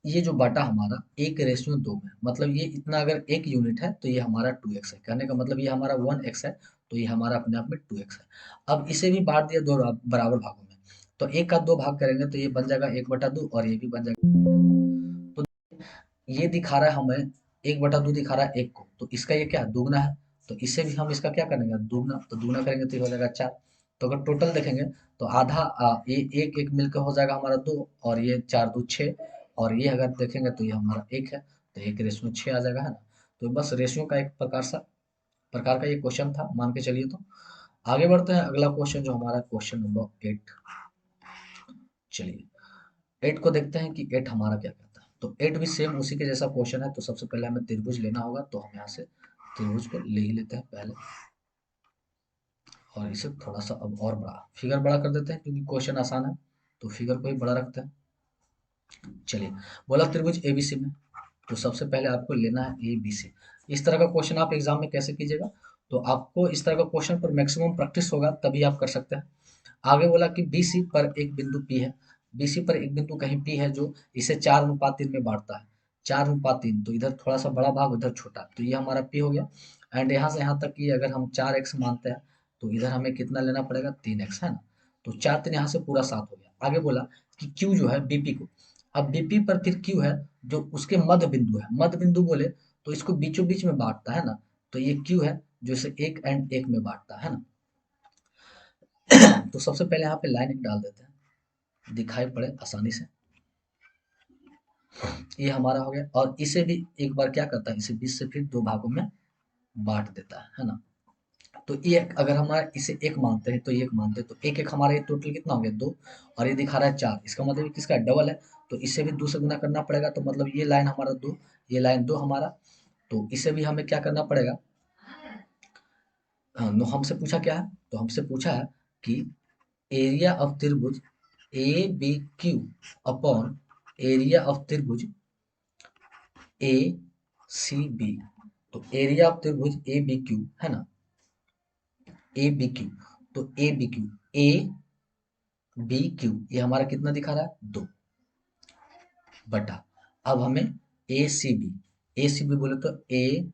ये जो बटा हमारा 1:2 में, मतलब ये इतना अगर एक यूनिट है तो ये हमारा 2x है। कहने का मतलब ये हमारा 1x है, तो ये हमारा अपने आप में 2x है। अब इसे भी बांट दिया दो बराबर भागों में, तो एक का दो भाग करेंगे तो ये बन जाएगा 1/2 और ये भी बन जाएगा। तो ये दिखा रहा है हमें 1/2 दिखा रहा है एक को, तो इसका ये क्या दुगना है। तो इसे भी हम इसका क्या करेंगे दुगना, तो दुगना करेंगे तो ये हो जाएगा 4। तो अगर टोटल देखेंगे तो आधा ये एक एक मिलकर हो जाएगा हमारा 2, और ये 4×2=6, और ये अगर देखेंगे तो ये हमारा 1 है, तो 1:6 आ जाएगा, है ना। तो बस रेशियो का एक प्रकार का ये क्वेश्चन था, मान के चलिए। तो आगे बढ़ते हैं, अगला क्वेश्चन जो हमारा क्वेश्चन नंबर 8। चलिए 8 को देखते हैं कि 8 हमारा क्या कहता है। तो 8 भी सेम उसी के जैसा क्वेश्चन है। तो सबसे पहले हमें त्रिभुज लेना होगा, तो हम यहाँ से त्रिभुज को ले ही लेते हैं पहले, और इसे थोड़ा सा अब और बड़ा फिगर बड़ा कर देते हैं, क्योंकि क्वेश्चन आसान है, तो फिगर को ही बड़ा रखते हैं। चलिए, बोला त्रिभुज एबीसी में, तो सबसे पहले आपको लेना है ए बी सी। इस तरह का क्वेश्चन आप एग्जाम में कैसे कीजिएगा, तो आपको इस तरह का क्वेश्चन पर मैक्सिमम प्रैक्टिस होगा तभी आप कर सकते हैं। आगे बोला कि बी सी पर एक बिंदु पी है। बी सी पर एक बिंदु कहीं पी है जो इसे 4:3 में बांटता है। 4:3, तो इधर थोड़ा सा बड़ा भाग उधर छोटा, तो ये हमारा पी हो गया। एंड यहाँ से यहाँ तक कि अगर हम 4x मानते हैं, तो इधर हमें कितना लेना पड़ेगा 3x, है ना। तो 4×3 यहाँ से पूरा 7 हो गया। आगे बोला कि क्यू जो है बीपी को, अब बीपी पर फिर क्यू है जो उसके मध्य बिंदु है। मध्य बिंदु बोले तो इसको बीचों बीच में बांटता है ना, तो ये क्यू है जो इसे 1 एंड 1 में बांटता है ना। तो सबसे पहले यहाँ पे लाइन एक डाल देते हैं, दिखाई पड़े आसानी से। ये हमारा हो गया, और इसे भी एक बार क्या करता है, इसे 20 से फिर दो भागों में बांट देता है ना। तो ये अगर हमारा इसे 1 मानते हैं तो ये 1 मानते हैं, तो एक एक हमारा ये टोटल कितना हो गया 2, और ये दिखा रहा है 4, इसका मतलब ये किसका डबल है। तो इसे भी 2 से गुना करना पड़ेगा, तो मतलब ये लाइन हमारा 2, ये लाइन 2 हमारा। तो इसे भी हमें क्या करना पड़ेगा। हाँ, नो, हमसे पूछा क्या है, तो हमसे पूछा है कि एरिया ऑफ त्रिभुज A B Q upon area of त्रिभुज ए सी बी। तो एरिया ऑफ त्रिभुज ए बी क्यू है ना, ए बी क्यू। तो A B Q, A B Q ये हमारा कितना दिखा रहा है 2 बटा, अब हमें ए सी बी, ए सी बी बोले तो ए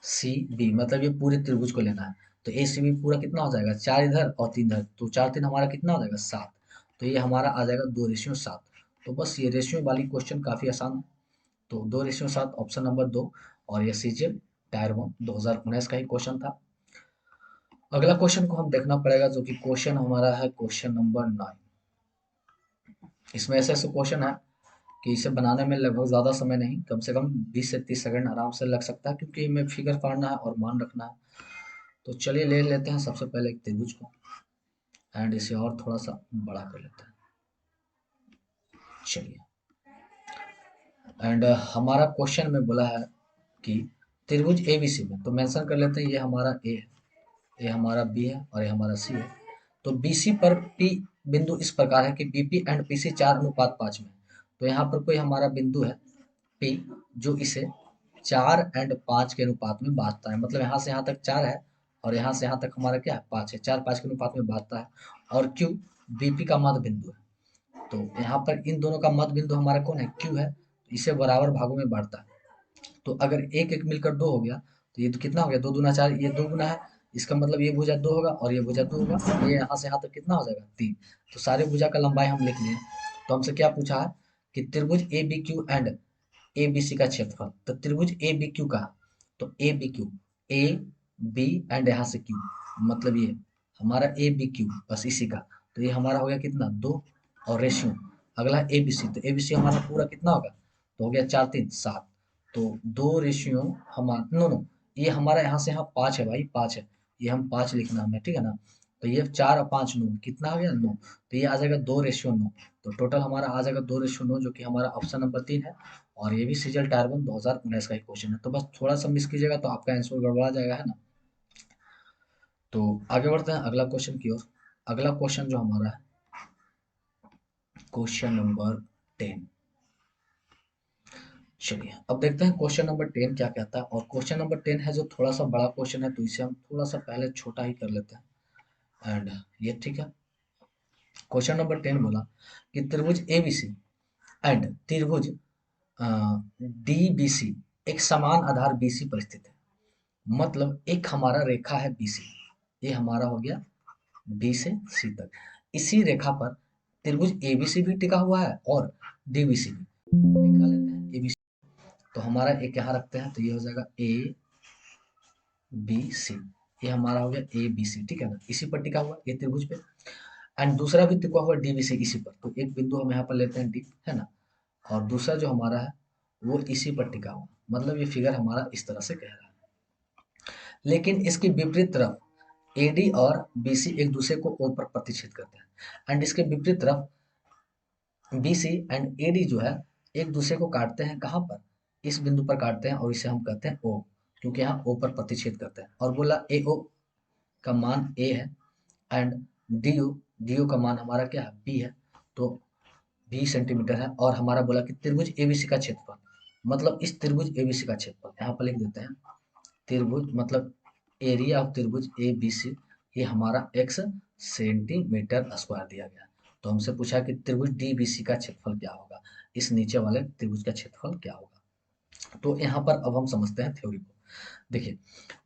सी बी मतलब ये पूरे त्रिभुज को लेना है। तो ए सी बी पूरा कितना हो जाएगा 4 इधर और 3 इधर, तो 4×3 हमारा कितना हो जाएगा 7। तो ये हमारा आ जाएगा 2:7। तो बस ये रेशियो वाली क्वेश्चन काफी आसान है। तो 2:7 ऑप्शन नंबर 2, और ये सीजीएल टायर 1 2019 का ही क्वेश्चन था। अगला क्वेश्चन को हम देखना पड़ेगा, जो कि क्वेश्चन हमारा है क्वेश्चन नंबर 9। इसमें ऐसे ऐसे क्वेश्चन है कि इसे बनाने में लगभग ज़्यादा समय नहीं, कम से कम 20 से 30 सेकंड आराम से लग सकता है, क्योंकि इनमें फिगर फाड़ना है और मान रखना है। तो चलिए ले लेते हैं सबसे पहले एक त्रिभुज को, एंड इसे और थोड़ा सा बड़ा कर लेते हैं। चलिए, एंड हमारा क्वेश्चन में बोला है कि त्रिभुज एबीसी में, तो मेंशन कर लेते हैं ये हमारा ए है, ये हमारा बी है, और ये हमारा सी है। तो बीसी पर पी बिंदु इस प्रकार है कि बीपी एंड पीसी 4:5 में। तो यहाँ पर कोई हमारा बिंदु है पी जो इसे 4:5 के अनुपात में बांटता है। मतलब यहाँ से यहाँ तक 4 है, और यहाँ से यहाँ तक हमारा क्या है 5 है, 4:5 के अनुपात में बांटता है। और क्यू बीपी का मध्य बिंदु है। तो यहाँ पर इन दोनों का मध्य बिंदु हमारा कौन है क्यू है, तो इसे बराबर भागों में बांटता है। तो अगर एक एक मिलकर 2 हो गया, तो ये तो कितना हो गया 2×4, ये 2 गुना है। इसका मतलब ये भुजा 2 होगा और ये भुजा 2 होगा, ये यहाँ से यहाँ तक कितना हो जाएगा 3। तो सारे भुजा का लंबाई हम लिख लिए। तो हमसे क्या पूछा है कि त्रिभुज A B Q and A B C का क्षेत्रफल। तो त्रिभुज ए बी क्यू का, तो A B Q, A B and यहाँ से क्यू, मतलब ये हमारा ए बी क्यू बस इसी का। तो ये हमारा हो गया कितना 2, और रेशियो अगला ए बी सी। तो ए बी सी हमारा पूरा कितना होगा, तो हो गया 4×3=7। तो 2 हमारा नो नो, ये हमारा यहाँ से यहाँ 5 है भाई, 5 है, ये हम 5 लिखना हमें, ठीक है ना। तो ये 4 और 5 9 कितना आ गया 9। तो ये आ जाएगा 2:9। तो टोटल हमारा आ जाएगा 2:9, जो कि हमारा ऑप्शन नंबर 3 है। और ये भी सीजल टायर 1 2019 का ही क्वेश्चन है। तो बस थोड़ा सा मिस कीजिएगा तो आपका आंसर गड़बड़ा जाएगा, है ना। तो आगे बढ़ते हैं अगला क्वेश्चन की ओर। अगला क्वेश्चन जो हमारा है क्वेश्चन नंबर 10। चलिए अब देखते हैं क्वेश्चन नंबर 10 क्या कहता है। और क्वेश्चन नंबर 10 है जो थोड़ा सा बड़ा क्वेश्चन है, तो इसे हम थोड़ा सा पहले छोटा ही कर लेते हैं। एंड ये ठीक है। क्वेश्चन नंबर 10 बोला कि त्रिभुज एबीसी एंड त्रिभुज डीबीसी एक समान आधार बीसी पर स्थित है। मतलब एक हमारा रेखा है बीसी, ये हमारा हो गया बी से सी तक। इसी रेखा पर त्रिभुज एबीसी भी टिका हुआ है और डीबीसी भी। निकाल लेते हैं एबीसी, तो हमारा एक यहाँ रखते हैं, तो ये हो जाएगा ए बी सी। ये हमारा हो गया ए बी सी, ठीक है ना, इसी पर टिका हुआ ये त्रिभुज पे। एंड दूसरा भी टिका हुआ डीबीसी इसी पर, तो एक बिंदु हम यहाँ पर लेते हैं डी, है ना, और दूसरा जो हमारा है वो इसी पर टिका हुआ। मतलब ये फिगर हमारा इस तरह से कह रहा है। लेकिन इसकी विपरीत तरफ एडी और बीसी एक दूसरे को ओ पर प्रतिच्छेद करते हैं। एंड इसके विपरीत तरफ बीसी एंड एडी जो है एक दूसरे को काटते हैं। कहाँ पर? इस बिंदु पर काटते हैं और इसे हम कहते हैं ओ, क्योंकि यहाँ ओ पर प्रतिच्छेद करते हैं। और बोला ए ओ का मान ए है एंड डी ओ का मान हमारा क्या है? बी है। तो 20 सेंटीमीटर है। और हमारा बोला कि त्रिभुज एबीसी का क्षेत्रफल, मतलब इस त्रिभुज एबीसी का क्षेत्रफल यहाँ पर लिख देते हैं। त्रिभुज मतलब एरिया ऑफ त्रिभुज ए बी सी, ये हमारा x सेंटीमीटर स्क्वायर दिया गया। तो हमसे पूछा कि त्रिभुज डी बी सी का क्षेत्रफल क्या होगा, इस नीचे वाले त्रिभुज का क्षेत्रफल क्या होगा। तो यहाँ पर अब हम समझते हैं थ्योरी को। देखिए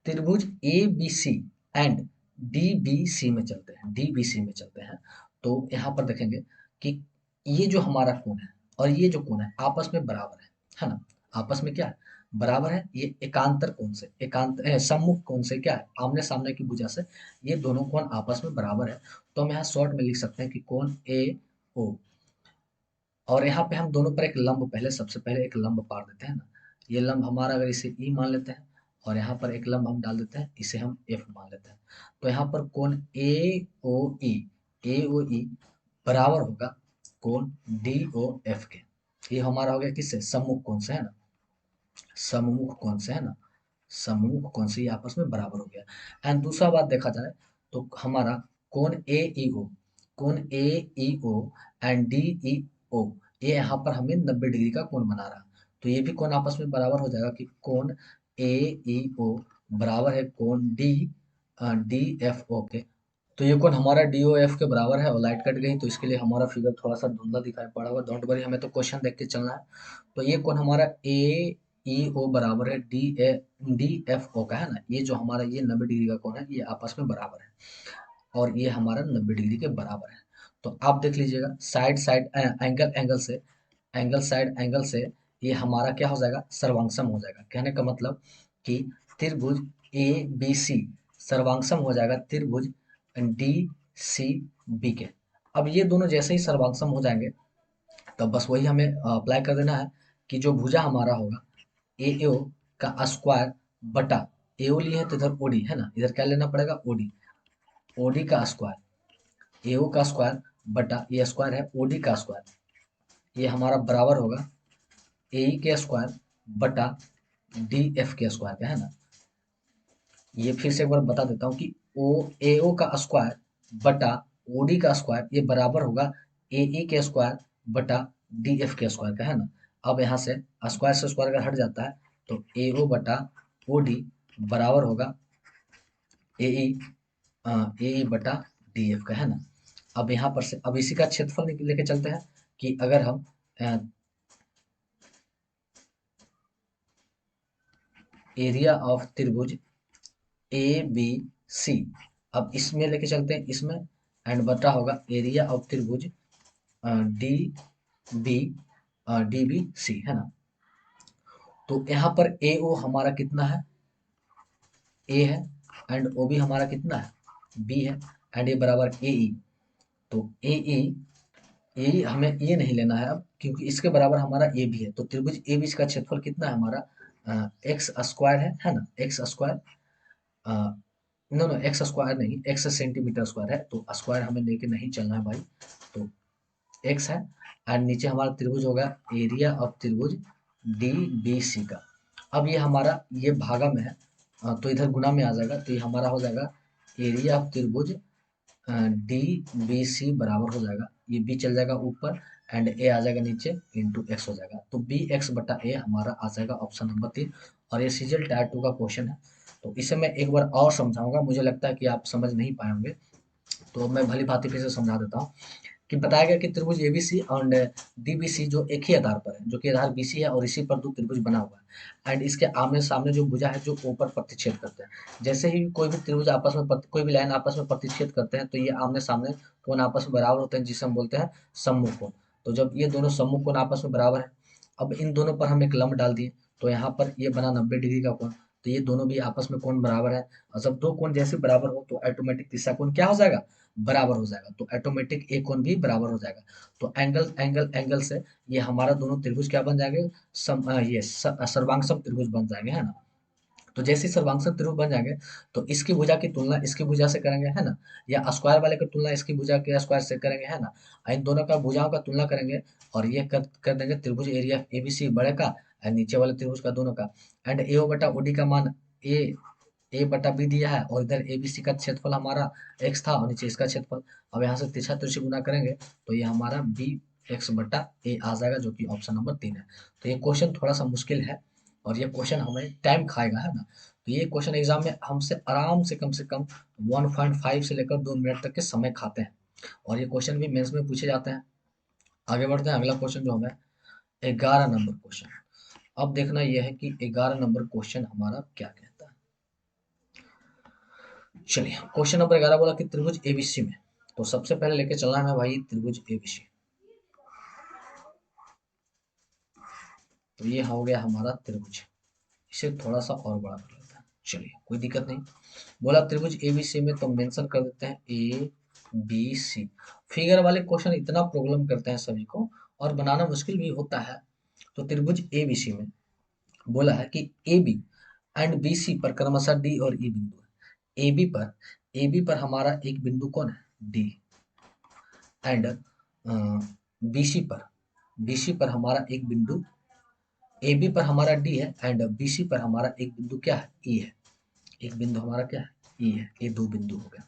त्रिभुज A B C and D B C में चलते हैं, डी बी सी में चलते हैं। तो यहाँ पर देखेंगे कि ये जो हमारा कोण है और ये जो कोण है आपस में बराबर है ना। आपस में क्या है? बराबर है। ये एकांतर कोण से, सम्मुख कोण से क्या है? आमने सामने की भुजा से ये दोनों कोण आपस में बराबर है। तो हम यहाँ शॉर्ट में लिख सकते हैं कि कोण ए ओ। और यहाँ पे हम दोनों पर एक लंब, पहले सबसे पहले एक लंब पार देते हैं ना। ये लंब हमारा, अगर इसे ई मान लेते हैं और यहाँ पर एक लंब हम डाल देते हैं, इसे हम एफ मान लेते हैं। तो यहाँ पर कोण ए ओ ई बराबर होगा कोण डी ओ एफ के। ये हमारा हो गया किससे? सम्मुख कोण से, है ना, सम्मुख कोण से, है ना, सम्मुख कोण से ये आपस में बराबर हो गया। एंड दूसरा बात देखा जाए तो हमारा कोण ए ई ओ, कोण ए ई ओ एंड डी ई ओ, ये यहाँ पर हमें 90 डिग्री का कोण बना रहा। तो ये भी कोण आपस में बराबर हो जाएगा कि कोण ए ई ओ बराबर है कोण डी एफ ओ के। तो ये कोण हमारा डी ओ एफ के बराबर है। और लाइट कट गई तो इसके लिए हमारा फिगर थोड़ा सा धुंधला दिखाई पड़ा होगा, डोंट वरी, हमें तो क्वेश्चन देख के चलना है। तो ये कोण हमारा ए ई ओ बराबर है डी एफ ओ का, है ना। ये जो हमारा ये 90 डिग्री का कोण है ये आपस में बराबर है और ये हमारा 90 डिग्री के बराबर है। तो आप देख लीजिएगा साइड साइड एंगल से ये हमारा क्या हो जाएगा? सर्वांगसम हो जाएगा। कहने का मतलब कि त्रिभुज ए बी सी सर्वांगसम हो जाएगा त्रिभुज डी सी बी के। अब ये दोनों जैसे ही सर्वांगसम हो जाएंगे तब बस वही हमें अप्लाई कर देना है कि जो भुजा हमारा होगा ए ओ का स्क्वायर बटा, ए ओ लिए है तो इधर ओडी, है ना, इधर क्या लेना पड़ेगा? ओडी। ओडी का स्क्वायर, ए ओ का स्क्वायर बटा ये स्क्वायर है ओडी का स्क्वायर, ये हमारा बराबर होगा ए ई के स्क्वायर बटा डी एफ के स्क्वायर का, है ना। ये फिर से एक बार बता देता हूँ कि ओ ए ओ का स्क्वायर बटा ओ डी का स्क्वायर ये बराबर होगा ए ई के स्क्वायर बटा डी एफ के स्क्वायर का, है ना। अब यहाँ से स्क्वायर से स्क्वायर अगर हट जाता है तो ए ओ बटा ओ डी बराबर होगा ए ई बटा डी एफ का, है ना। अब यहाँ पर से अब इसी का क्षेत्रफल लेके चलते हैं कि अगर हम एरिया ऑफ त्रिभुज ए बी सी, अब इसमें लेके चलते हैं इसमें, एंड बटा होगा एरिया ऑफ त्रिभुज D B D B C, है ना। तो यहाँ पर ए ओ हमारा कितना है? ए है। एंड ओ बी हमारा कितना है? बी है। एंड ये बराबर ए ई। तो ए हमें ये नहीं लेना है अब, क्योंकि इसके बराबर हमारा ए बी है। तो त्रिभुज ए बी का क्षेत्रफल कितना है हमारा? एक्स स्क्वायर है ना, X square, no no X square नहीं, एक्स सेंटीमीटर स्क्वायर है। तो स्क्वायर हमें लेके नहीं चलना है भाई। तो एक्स है एंड नीचे हमारा त्रिभुज होगा एरिया ऑफ त्रिभुज डी बी सी का। अब ये हमारा ये भागा में है तो इधर गुना में आ जाएगा, तो ये हमारा हो जाएगा एरिया ऑफ त्रिभुज डी बी सी बराबर हो जाएगा, ये बी चल जाएगा ऊपर एंड ए आ जाएगा नीचे, इंटू एक्स हो जाएगा। तो बी एक्स बटा ए हमारा आ जाएगा ऑप्शन नंबर 3। और ये सीजल टायर 2 का क्वेश्चन है। तो इसे मैं एक बार और समझाऊंगा, मुझे लगता है कि आप समझ नहीं पाएंगे, तो मैं भली भांति फिर से समझा देता हूँ। कि बताया गया कि त्रिभुज एबीसी एंड डीबीसी जो एक ही आधार पर है, जो कि आधार बीसी है और इसी पर दो त्रिभुज बना हुआ है, एंड इसके आमने सामने जो भुजा है जो ऊपर प्रतिच्छेद करते हैं। जैसे ही कोई भी त्रिभुज आपस में कोई भी लाइन आपस में प्रतिच्छेद करते हैं तो ये आमने सामने कोण आपस में बराबर होते हैं, जिसे हम बोलते हैं सम्मुख कोण। तो जब ये दोनों सम्मुख कोण आपस में बराबर है, अब इन दोनों पर हम एक लंब डाल दिए, तो यहाँ पर ये बना 90 डिग्री का कोण। तो ये दोनों भी आपस में कोण बराबर है, और जब दो कोण जैसे बराबर हो तो ऑटोमेटिक तीसरा कोण क्या हो जाएगा, बराबर हो जाएगा। तो ऑटोमेटिक एक कोण भी बराबर हो जाएगा। तो एंगल एंगल एंगल से ये हमारा दोनों त्रिभुज क्या बन जाएंगे, सर्वांग त्रिभुज बन जाएंगे, है ना। तो जैसे ही सर्वांग त्रिभुज बन जाएंगे, तो इसकी भुजा की तुलना इसकी भुजा से करेंगे, है ना, या स्क्वायर वाले की तुलना इसकी भुजा के स्क्वायर से करेंगे, है ना। इन दोनों का भुजाओं का तुलना करेंगे, और ये कर देंगे त्रिभुज एरिया एबीसी बड़े का और नीचे वाले त्रिभुज का दोनों का। एंड ए बटा ओडी का मान ए ए बटा बी दिया है, और इधर ए बी सी का क्षेत्रफल हमारा एक्स था और नीचे इसका क्षेत्रफल। अब यहाँ से तिरछा तिरछी गुना करेंगे तो ये हमारा बी एक्स बटा ए आ जाएगा, जो कि ऑप्शन नंबर 3 है। तो ये क्वेश्चन थोड़ा सा मुश्किल है, और ये क्वेश्चन हमें टाइम खाएगा, है ना। तो ये क्वेश्चन एग्जाम में हमसे आराम से कम 1.5 से लेकर 2 मिनट तक के समय खाते हैं, और ये क्वेश्चन भी मेंस में पूछे जाते हैं। आगे बढ़ते हैं, अगला क्वेश्चन जो हमें 11 नंबर क्वेश्चन। अब देखना यह है कि 11 नंबर क्वेश्चन हमारा क्या कहता है। चलिए, क्वेश्चन नंबर 11 बोला कि त्रिभुज एबीसी में, तो सबसे पहले लेके चलना है भाई त्रिभुज एबीसी। तो ये हो गया हमारा त्रिभुज, इसे थोड़ा सा और बड़ा कर लेते हैं, चलिए कोई दिक्कत नहीं। बोला त्रिभुज एबीसी में, तो मेंशन कर देते हैं ए बी सी। फिगर वाले क्वेश्चन इतना प्रॉब्लम करते हैं सभी को, और बनाना मुश्किल भी होता है। तो त्रिभुज एबीसी में बोला है कि A B and B C पर क्रमशः डी और ई बिंदु है। ए बी पर हमारा एक बिंदु कौन है, डी। एंड बीसी पर बीसी पर हमारा एक बिंदु, ए बी पर हमारा डी है एंड बीसी पर हमारा एक बिंदु क्या है, ई है। एक बिंदु हमारा क्या है, ई है। ये दो बिंदु हो गया।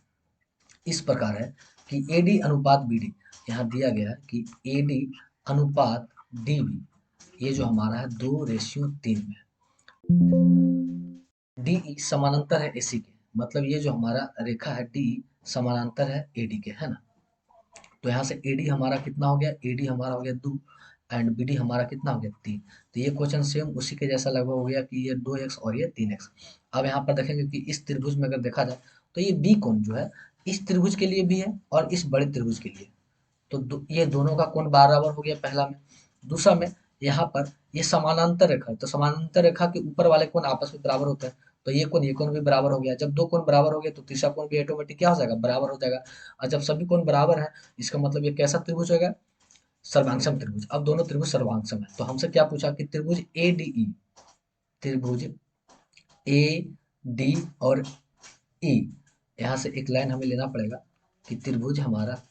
इस प्रकार है कि ए डी अनुपात बी डी, यहाँ दिया गया है कि ए डी अनुपात डी बी, ये जो हमारा है 2:3 में। डी ई समानांतर है एसी के, मतलब ये जो हमारा रेखा है डी समानांतर है एडी के, है ना। तो यहाँ से एडी हमारा कितना हो गया, एडी हमारा हो गया 2 एंड बीडी हमारा कितना हो गया 3। तो ये क्वेश्चन सेम उसी के जैसा लगभग हो गया कि ये 2x और ये 3x। अब यहाँ पर देखेंगे कि इस त्रिभुज में अगर देखा जाए तो ये बी कोण जो है इस त्रिभुज के लिए भी है और इस बड़े त्रिभुज के लिए। तो ये दोनों का कोण बराबर हो गया पहला में। दूसरा में यहाँ पर ये समानांतर रेखा है, तो समानांतर रेखा के ऊपर वाले कोण आपस में बराबर होते हैं। तो ये कोण भी बराबर हो गया। जब दो कोण बराबर हो गए तो तीसरा कोण भी ऑटोमेटिक क्या हो जाएगा, बराबर हो जाएगा। और जब सभी कोण बराबर है, इसका मतलब ये कैसा त्रिभुज होगा, सर्वांगसम त्रिभुज। अब दोनों त्रिभुज सर्वांगसम है, तो हमसे क्या पूछा कि त्रिभुज ए डी ई, त्रिभुज ए डी और ई, यहाँ से एक लाइन हमें लेना पड़ेगा कि त्रिभुज हमारा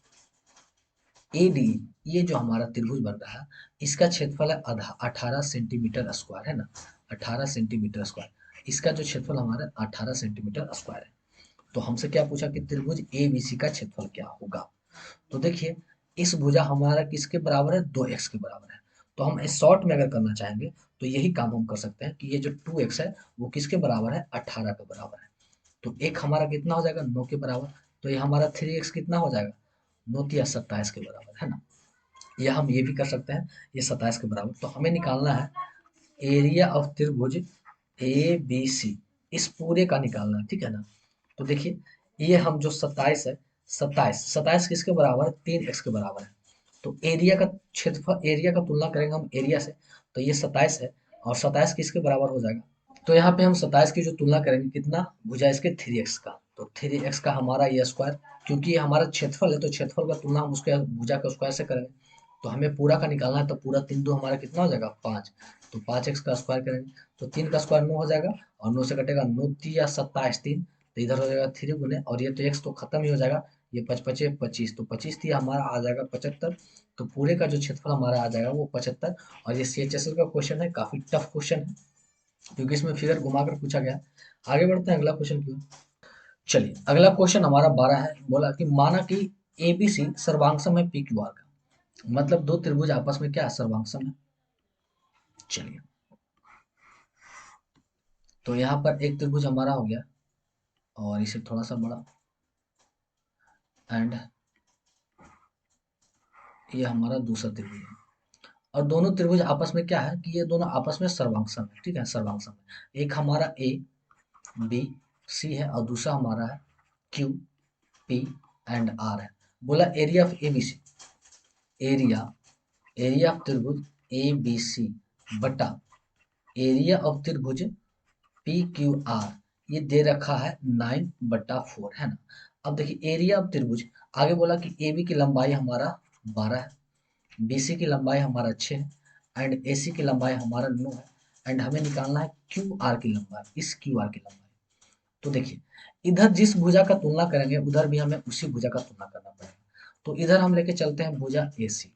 ए डी, ये जो हमारा त्रिभुज बन रहा है इसका क्षेत्रफल है 18 सेंटीमीटर स्क्वायर, है ना, 18 सेंटीमीटर स्क्वायर। इसका जो क्षेत्रफल हमारा 18 सेंटीमीटर स्क्वायर है। तो हमसे क्या पूछा कि त्रिभुज ए बी सी का क्षेत्रफल क्या होगा। तो देखिए, इस भुजा हमारा किसके बराबर है, 2x के बराबर है। तो हम इस शॉर्ट में अगर करना चाहेंगे तो यही काम हम कर सकते हैं कि ये जो 2x है वो किसके बराबर है, 18 के बराबर है। तो एक हमारा कितना हो जाएगा, 9 के बराबर। तो ये हमारा 3x कितना हो जाएगा, 9 या 27 के बराबर, है ना। या हम ये भी कर सकते हैं, ये 27 के बराबर। तो हमें निकालना है एरिया ऑफ त्रिभुज ए बी सी, इस पूरे का निकालना है, ठीक है ना। तो देखिए, ये हम जो 27 है, 27 किसके बराबर है, 3x के बराबर है। तो एरिया का क्षेत्रफल, एरिया का तुलना करेंगे हम एरिया से, तो ये 27 है और 27 किसके बराबर हो जाएगा। तो यहाँ पे हम 27 की जो तुलना करेंगे कितना, भुजा इसके 3x का, तो 3x का हमारा ये स्क्वायर, क्योंकि ये हमारा क्षेत्रफल है तो क्षेत्रफल का तुलना हम उसके भुजा के स्क्वायर से करेंगे। तो हमें पूरा का निकालना है, तो पूरा 3 दो हमारा कितना हो जाएगा, 5। तो 5x का स्क्वायर करेंगे तो 3 का स्क्वायर 9 हो जाएगा, और 9 से कटेगा 9 या 27 3, तो इधर हो जाएगा 3 गुने, और ये तो x तो खत्म ही हो जाएगा, ये 5 पचे 25, तो 25 थी हमारा आ जाएगा 75। तो पूरे का जो क्षेत्रफल हमारा आ जाएगा वो 75। और ये CHSL का क्वेश्चन है, काफी टफ क्वेश्चन है क्योंकि इसमें फिगर घुमा कर पूछा गया। आगे बढ़ते हैं अगला क्वेश्चन की ओर। चलिए अगला क्वेश्चन हमारा 12 है। बोला कि माना कि एबीसी सर्वांगसम है पी क्यू आर का, मतलब दो त्रिभुज आपस में क्या है, सर्वांगसम है। चलिए तो यहाँ पर एक त्रिभुज हमारा हो गया और इसे थोड़ा सा बड़ा, एंड ये हमारा दूसरा त्रिभुज है। और दोनों त्रिभुज आपस में क्या है कि ये दोनों आपस में सर्वांगसम है। ठीक है, सर्वांगसम है। एक हमारा ए बी सी है और दूसरा हमारा है क्यू पी एंड आर है। बोला area of A B C, area area of त्रिभुज ए बी सी बटा एरिया ऑफ त्रिभुज पी क्यू आर, ये दे रखा है 9/4 है ना। अब देखिए एरिया ऑफ त्रिभुज, आगे बोला कि ए बी की लंबाई हमारा 12 है, BC की लंबाई हमारा 6 है एंड AC की लंबाई हमारा 9 है, एंड हमें निकालना है QR की लंबाई, इस QR की लंबाई। तो देखिए इधर जिस भुजा का तुलना करेंगे उधर भी हमें उसी भुजा का तुलना करना पड़ेगा। तो इधर हम लेके चलते हैं भुजा AC,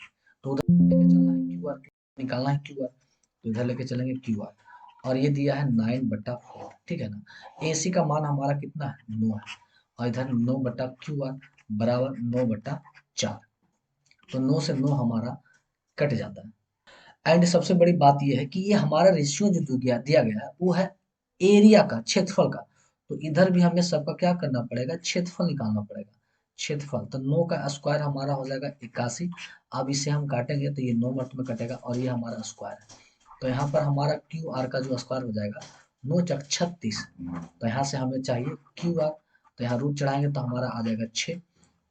तो उधर लेके चलना है QR, निकालना है QR, तो इधर लेके चलेंगे QR, और ये दिया है 9/4। ठीक है ना। AC का मान हमारा कितना है, 9 है, और इधर 9/QR बराबर 9/4, तो 9 से 9 हमारा कट जाता है। एंड सबसे बड़ी बात यह है कि ये हमारा रेशियो जो दिया गया है वो है एरिया का, क्षेत्रफल का। तो इधर भी हमें सबका क्या करना पड़ेगा, क्षेत्रफल निकालना पड़ेगा। क्षेत्रफल तो 9 का स्क्वायर हमारा हो जाएगा 81। अब इसे हम काटेंगे तो ये 9 मर्त में कटेगा और ये हमारा स्क्वायर है। तो यहाँ पर हमारा क्यू आर का जो स्क्वायर हो जाएगा 9×36। तो यहाँ से हमें चाहिए क्यू आर, तो यहाँ रूट चढ़ाएंगे तो हमारा आ जाएगा 6।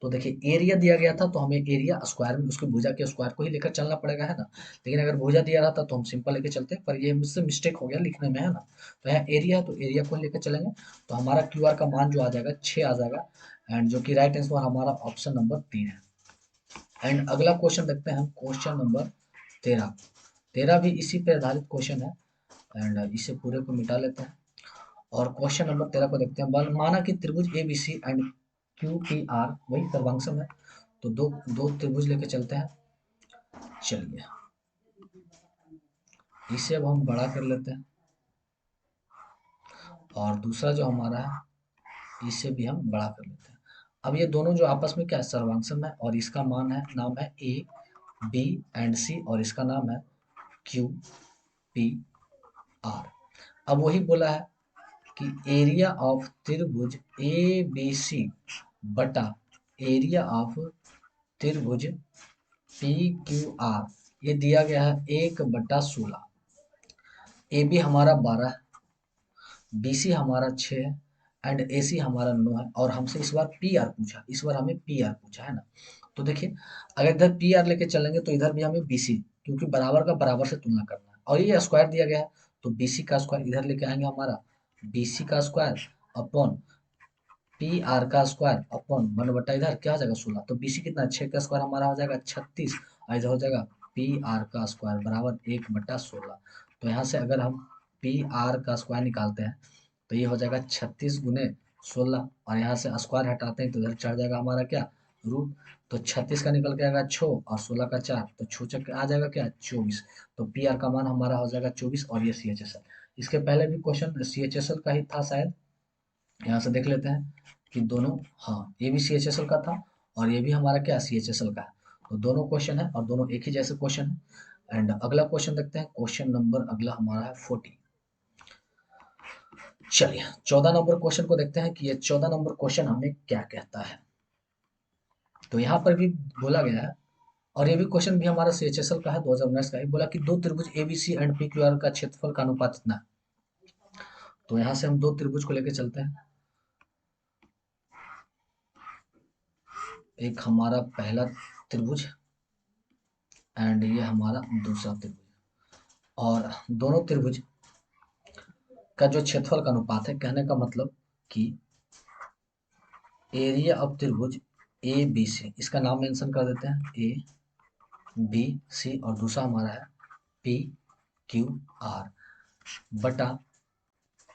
तो देखिए एरिया दिया गया था तो हमें एरिया स्क्वायर में उसके भुजा के स्क्वायर को ही लेकर चलना पड़ेगा, है ना। लेकिन अगर भुजा दिया रहता तो हम सिंपल लेके चलते, पर ये मुझसे मिस्टेक हो गया लिखने में, है ना। तो यहाँ एरिया है तो एरिया को लेकर चलेंगे, तो हमारा क्यू आर का मान जो आ जाएगा 6 आ जाएगा, एंड जो कि राइट आंसर हमारा ऑप्शन नंबर 3 है। एंड अगला क्वेश्चन देखते हैं हम, क्वेश्चन नंबर 13। 13 भी इसी पे आधारित क्वेश्चन है, एंड इसे पूरे को मिटा लेते हैं और क्वेश्चन नंबर 13 को देखते हैं। माना कि त्रिभुज A B C and Q P R वही सर्वांगसम है, तो दो दो त्रिभुज लेके चलते हैं। चलिए इसे अब हम बड़ा कर लेते हैं, और दूसरा जो हमारा है इसे भी हम बड़ा कर लेते हैं। अब ये दोनों जो आपस में क्या है, सर्वांगसम है, और इसका मान है, नाम है ए बी एंड सी, और इसका नाम है क्यू पी आर। अब वही बोला है कि एरिया ऑफ त्रिभुज ए बी सी बटा एरिया ऑफ त्रिभुज पी क्यू आर, ये दिया गया है 1/16। ए बी हमारा 12 है, बी सी हमारा 6 है, एंड ए सी हमारा 9 है, और हमसे इस बार पी आर पूछा, इस बार हमें पी आर पूछा, है ना। तो देखिए अगर इधर पी आर लेके चलेंगे तो इधर भी हमें बी सी, क्योंकि बराबर का बराबर से तुलना करना है, और ये स्क्वायर दिया गया है, तो बी सी का स्क्वायर इधर लेके आएंगे, हमारा बी सी का स्क्वायर अपॉन पी आर का स्क्वायर अपॉन 1 बटा इधर क्या हो जाएगा 16, तो बी सी कितना, 6 का स्क्वायर हमारा हो जाएगा 36, और इधर हो जाएगा पी आर का स्क्वायर बराबर 1/16। तो यहाँ से अगर हम पी आर का स्क्वायर निकालते हैं तो ये हो जाएगा 36 × 16, और यहाँ से स्क्वायर हटाते हैं तो इधर चढ़ जाएगा हमारा क्या, रूट। तो 36 का निकल के आएगा 6 और 16 का 4, तो 6 चक्के आ जाएगा क्या, 24। तो पी आर का मान हमारा हो जाएगा 24, और ये सी एच एस एल। इसके पहले भी question C H S L का ही था शायद, यहाँ से देख लेते हैं कि दोनों, हाँ ये भी सी एच एस एल का था और ये भी हमारा क्या, सी एच एस एल का है। तो दोनों क्वेश्चन है और दोनों एक ही जैसे क्वेश्चन है। एंड अगला क्वेश्चन देखते हैं, क्वेश्चन नंबर अगला हमारा है 40। चलिए 14 नंबर क्वेश्चन को देखते हैं कि ये 14 नंबर क्वेश्चन हमें क्या कहता है। तो यहाँ पर भी बोला गया है, और ये भी क्वेश्चन भी हमारा सी एच एस एल का है, 2019 का ही। बोला कि दो त्रिभुज A B C and P Q R का क्षेत्रफल का अनुपात इतना है। तो यहाँ से हम दो त्रिभुज को लेकर चलते हैं। एक हमारा पहला त्रिभुज एंड ये हमारा दूसरा त्रिभुज, और दोनों त्रिभुज का जो क्षेत्रफल का अनुपात है, कहने का मतलब कि एरिया ऑफ त्रिभुज ए बी सी, इसका नाम मेंशन कर देते हैं ए बी सी, और दूसरा हमारा है पी क्यू आर बटा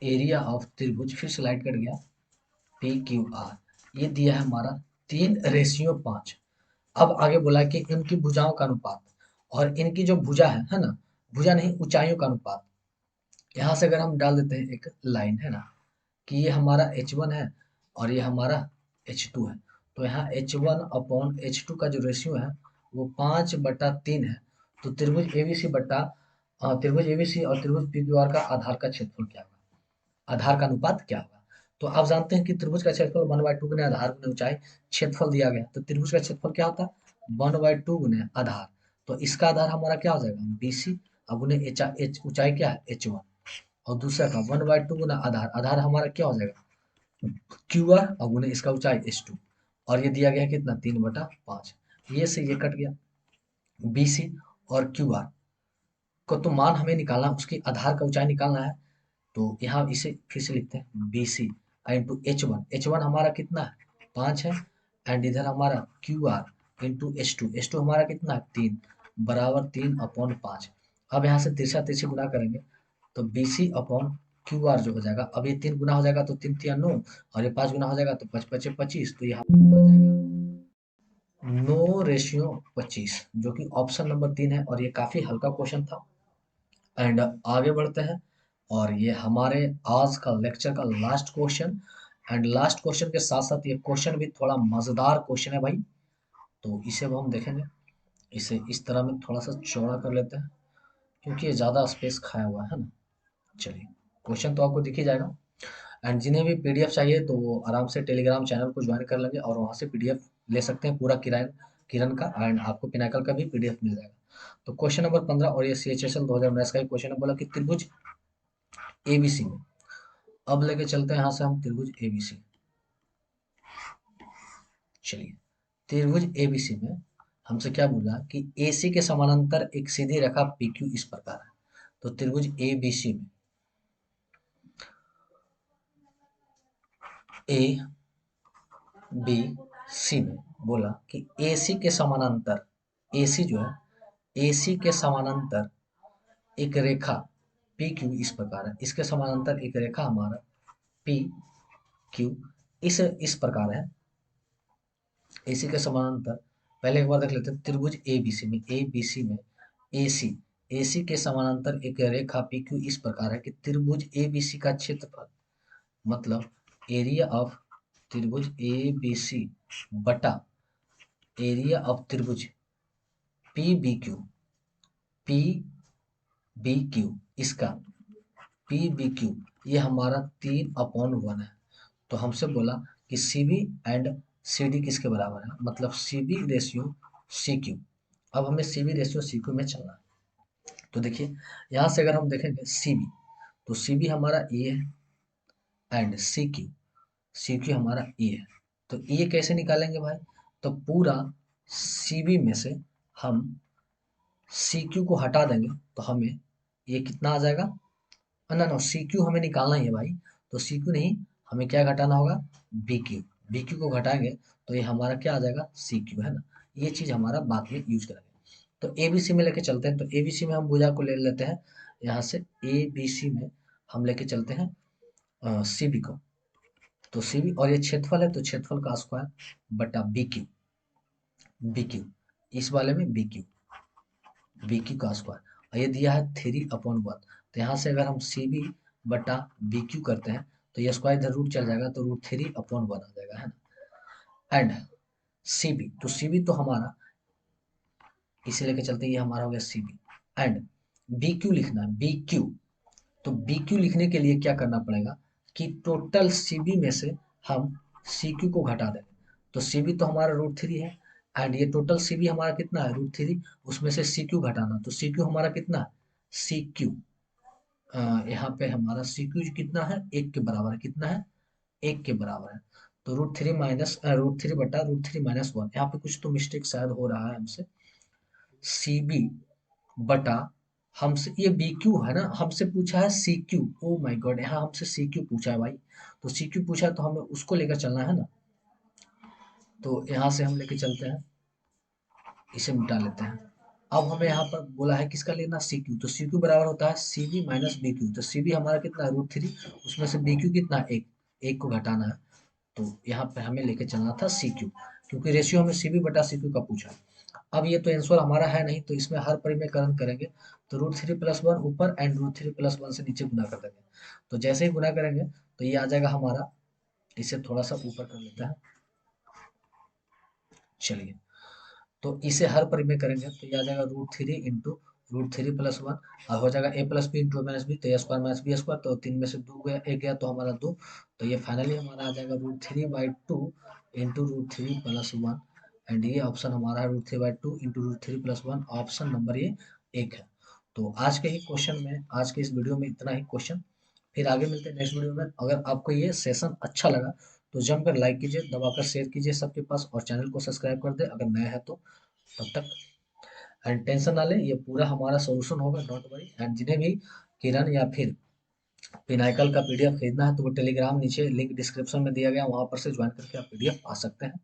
एरिया ऑफ त्रिभुज, फिर स्लाइड कट गया, पी क्यू आर। ये दिया है हमारा 3:5। अब आगे बोला कि इनकी भुजाओं का अनुपात, और इनकी जो भुजा है ना, भुजा नहीं ऊंचाइयों का अनुपात। यहाँ से अगर हम डाल देते हैं एक लाइन, है ना, कि ये हमारा H1 है और ये हमारा H2 है। तो यहाँ H1/H2 का जो रेशियो है वो 5/3 है। तो त्रिभुज एबीसी त्रिभुज एबीसी और त्रिभुज पीक्यूआर का आधार का क्षेत्रफल क्या होगा, आधार का अनुपात क्या होगा। तो आप जानते हैं कि त्रिभुज का क्षेत्रफल 1/2 गुने आधार गुने ऊंचाई, क्षेत्रफल दिया गया तो त्रिभुज का क्षेत्रफल क्या होता है 1/2 गुने आधार। तो इसका आधार हमारा क्या हो जाएगा BC और गुने ऊंचाई क्या है H1, और दूसरा का 1/2 गुना आधार, आधार हमारा क्या हो जाएगा QR और गुने इसका ऊंचाई H2, और ये दिया गया है कितना 3/5। ये से ये कट गया, BC और QR को तो मान हमें निकालना, उसके आधार का ऊंचाई निकालना है। तो यहाँ इसे फिर से लिखते हैं BC इंटू H1 हमारा कितना है 5 है, एंड इधर हमारा QR इंटू H2 हमारा कितना है 3 बराबर 3/5। अब यहाँ से तिरछा तिरछी गुना करेंगे तो BC/QR जो हो जाएगा, अब ये 3 गुना हो जाएगा तो 3 3 9, और ये 5 गुना हो जाएगा तो 5 5 25, तो यहाँ बच जाएगा 9:25, जो कि ऑप्शन नंबर 3 है। और ये काफी हल्का क्वेश्चन था। एंड आगे बढ़ते हैं, और ये हमारे आज का लेक्चर का last question. And last question के साथ साथ ये क्वेश्चन भी थोड़ा मजेदार क्वेश्चन है भाई, तो इसे अब हम देखेंगे। इसे इस तरह में थोड़ा सा चौड़ा कर लेते हैं क्योंकि ये ज़्यादा स्पेस खाया हुआ है ना। चलिए, क्वेश्चन तो आपको दिख ही जाएगा। एंड जिन्हें भी पीडीएफ चाहिए तो वो आराम से टेलीग्राम चैनल को ज्वाइन कर लेंगे और वहाँ से पीडीएफ ले सकते हैं पूरा किरण किरण का, एंड आपको पिनाकल का भी पीडीएफ मिल जाएगा। तो क्वेश्चन नंबर 15, और ये CHSL 2019 का ही क्वेश्चन है। बोला कि त्रिभुज एबीसी में, अब लेके चलते हैं यहाँ से हम त्रिभुज एबीसी। चलिए, त्रिभुज एबीसी में हमसे क्या बोला कि AC के समानांतर एक सीधी रेखा PQ इस प्रकार है। तो त्रिभुज एबीसी में ए बी सी में बोला कि AC के समानांतर, AC जो है AC के समानांतर एक रेखा PQ इस प्रकार है। इसके समानांतर एक रेखा हमारा PQ इस प्रकार है। AC के समानांतर, पहले एक बार देख लेते हैं त्रिभुज ABC में AC के समानांतर एक रेखा PQ इस प्रकार है कि त्रिभुज ABC का क्षेत्रफल, मतलब एरिया ऑफ त्रिभुज ABC बटा एरिया ऑफ त्रिभुज PBQ इसका PBQ ये हमारा 3/1 है। तो हमसे बोला कि CB एंड CD किसके बराबर है, मतलब CB रेशियो CQ। अब हमें CB रेशियो CQ में चलना है। तो देखिए, यहाँ से अगर हम देखेंगे CB, तो CB हमारा E है, एंड CQ हमारा E है। तो E कैसे निकालेंगे भाई, तो पूरा CB में से हम CQ को हटा देंगे तो हमें ये कितना आ जाएगा, ना ना CQ हमें निकालना ही है भाई। तो CQ नहीं, हमें क्या घटाना होगा BQ को घटाएंगे तो ये हमारा क्या आ जाएगा CQ, है ना। ये चीज हमारा बाद में यूज करेंगे। तो ABC में लेके चलते हैं। तो ABC में हम भुजा को ले लेते हैं, यहाँ से ABC में हम लेके चलते हैं CB को। तो CB और ये क्षेत्रफल है तो क्षेत्रफल का स्क्वायर बटा BQ इस वाले में BQ का स्क्वायर, और ये दिया है 3/1। तो यहाँ से अगर हम CB बटा BQ करते हैं तो ये स्क्वायर इधर रूट चल जाएगा तो √3/1 आ जाएगा, है ना। एंड CB, तो CB तो हमारा इसे लेके चलते हैं, ये हमारा हो गया CB। एंड BQ लिखना है, BQ। तो BQ लिखने के लिए क्या करना पड़ेगा कि टोटल CB में से हम CQ को घटा देंगे। तो CB तो हमारा √3 है, एंड ये टोटल CB हमारा कितना है √3, उसमें से CQ घटाना। तो CQ हमारा कितना है CQ, यहाँ पे हमारा CQ कितना है 1 के बराबर है, कितना है 1 के बराबर है। तो √3 बटा √3 - 1, यहाँ पे कुछ तो मिस्टेक शायद हो रहा है हमसे। CB बटा, हमसे ये BQ है ना, हमसे पूछा है CQ। ओ माय गॉड, यहाँ हमसे CQ पूछा है भाई। तो CQ पूछा है तो हमें उसको लेकर चलना है ना। तो यहाँ से हम लेके चलते हैं, इसे मिटा लेते हैं। अब हमें यहाँ पर बोला है किसका लेना CQ, तो CQ बराबर होता है CB - BQ। तो CB हमारा कितना है √3, उसमें से BQ कितना है 1, 1 को घटाना है। तो यहाँ पे हमें लेके चलना था CQ, क्योंकि रेशियो हमें CB बटा CQ का पूछा है। अब ये तो आंसर हमारा है नहीं, तो इसमें हर परिमेयकरण करेंगे तो √3 + 1 ऊपर एंड √3 + 1 से नीचे गुना कर देंगे। तो जैसे ही गुना करेंगे तो ये आ जाएगा हमारा इसे थोड़ा सा ऊपर कर लेते हैं। चलिए, तो इसे हर परिमेय में करेंगे तो ये आ जाएगा √3 इंटू √3 + 1, और हो जाएगा a+b इंटू -b, तो a² - b², तो 3 में से 2 गया, 1 गया तो हमारा 2, तो ये फाइनली हमारा आ जाएगा √3/2 इंटू √3 + 1, एंड ये ऑप्शन हमारा है √3/2 इंटू √3 + 1, ऑप्शन नंबर ये 1 है। तो आज के ही क्वेश्चन में, आज के इस वीडियो में इतना ही क्वेश्चन, फिर आगे मिलते हैं नेक्स्ट वीडियो में। अगर आपको ये सेशन अच्छा लगा तो जमकर लाइक कीजिए, दबाकर शेयर कीजिए सबके पास, और चैनल को सब्सक्राइब कर दे अगर नया है तो। तब तक एंड टेंशन ना ले, ये पूरा हमारा सोल्यूशन होगा, डोंट वरी। एंड जिन्हें भी किरण या फिर पिनाकल का पीडीएफ खरीदना है तो वो टेलीग्राम नीचे लिंक डिस्क्रिप्शन में दिया गया, वहां पर से ज्वाइन करके आप पीडीएफ पा सकते हैं।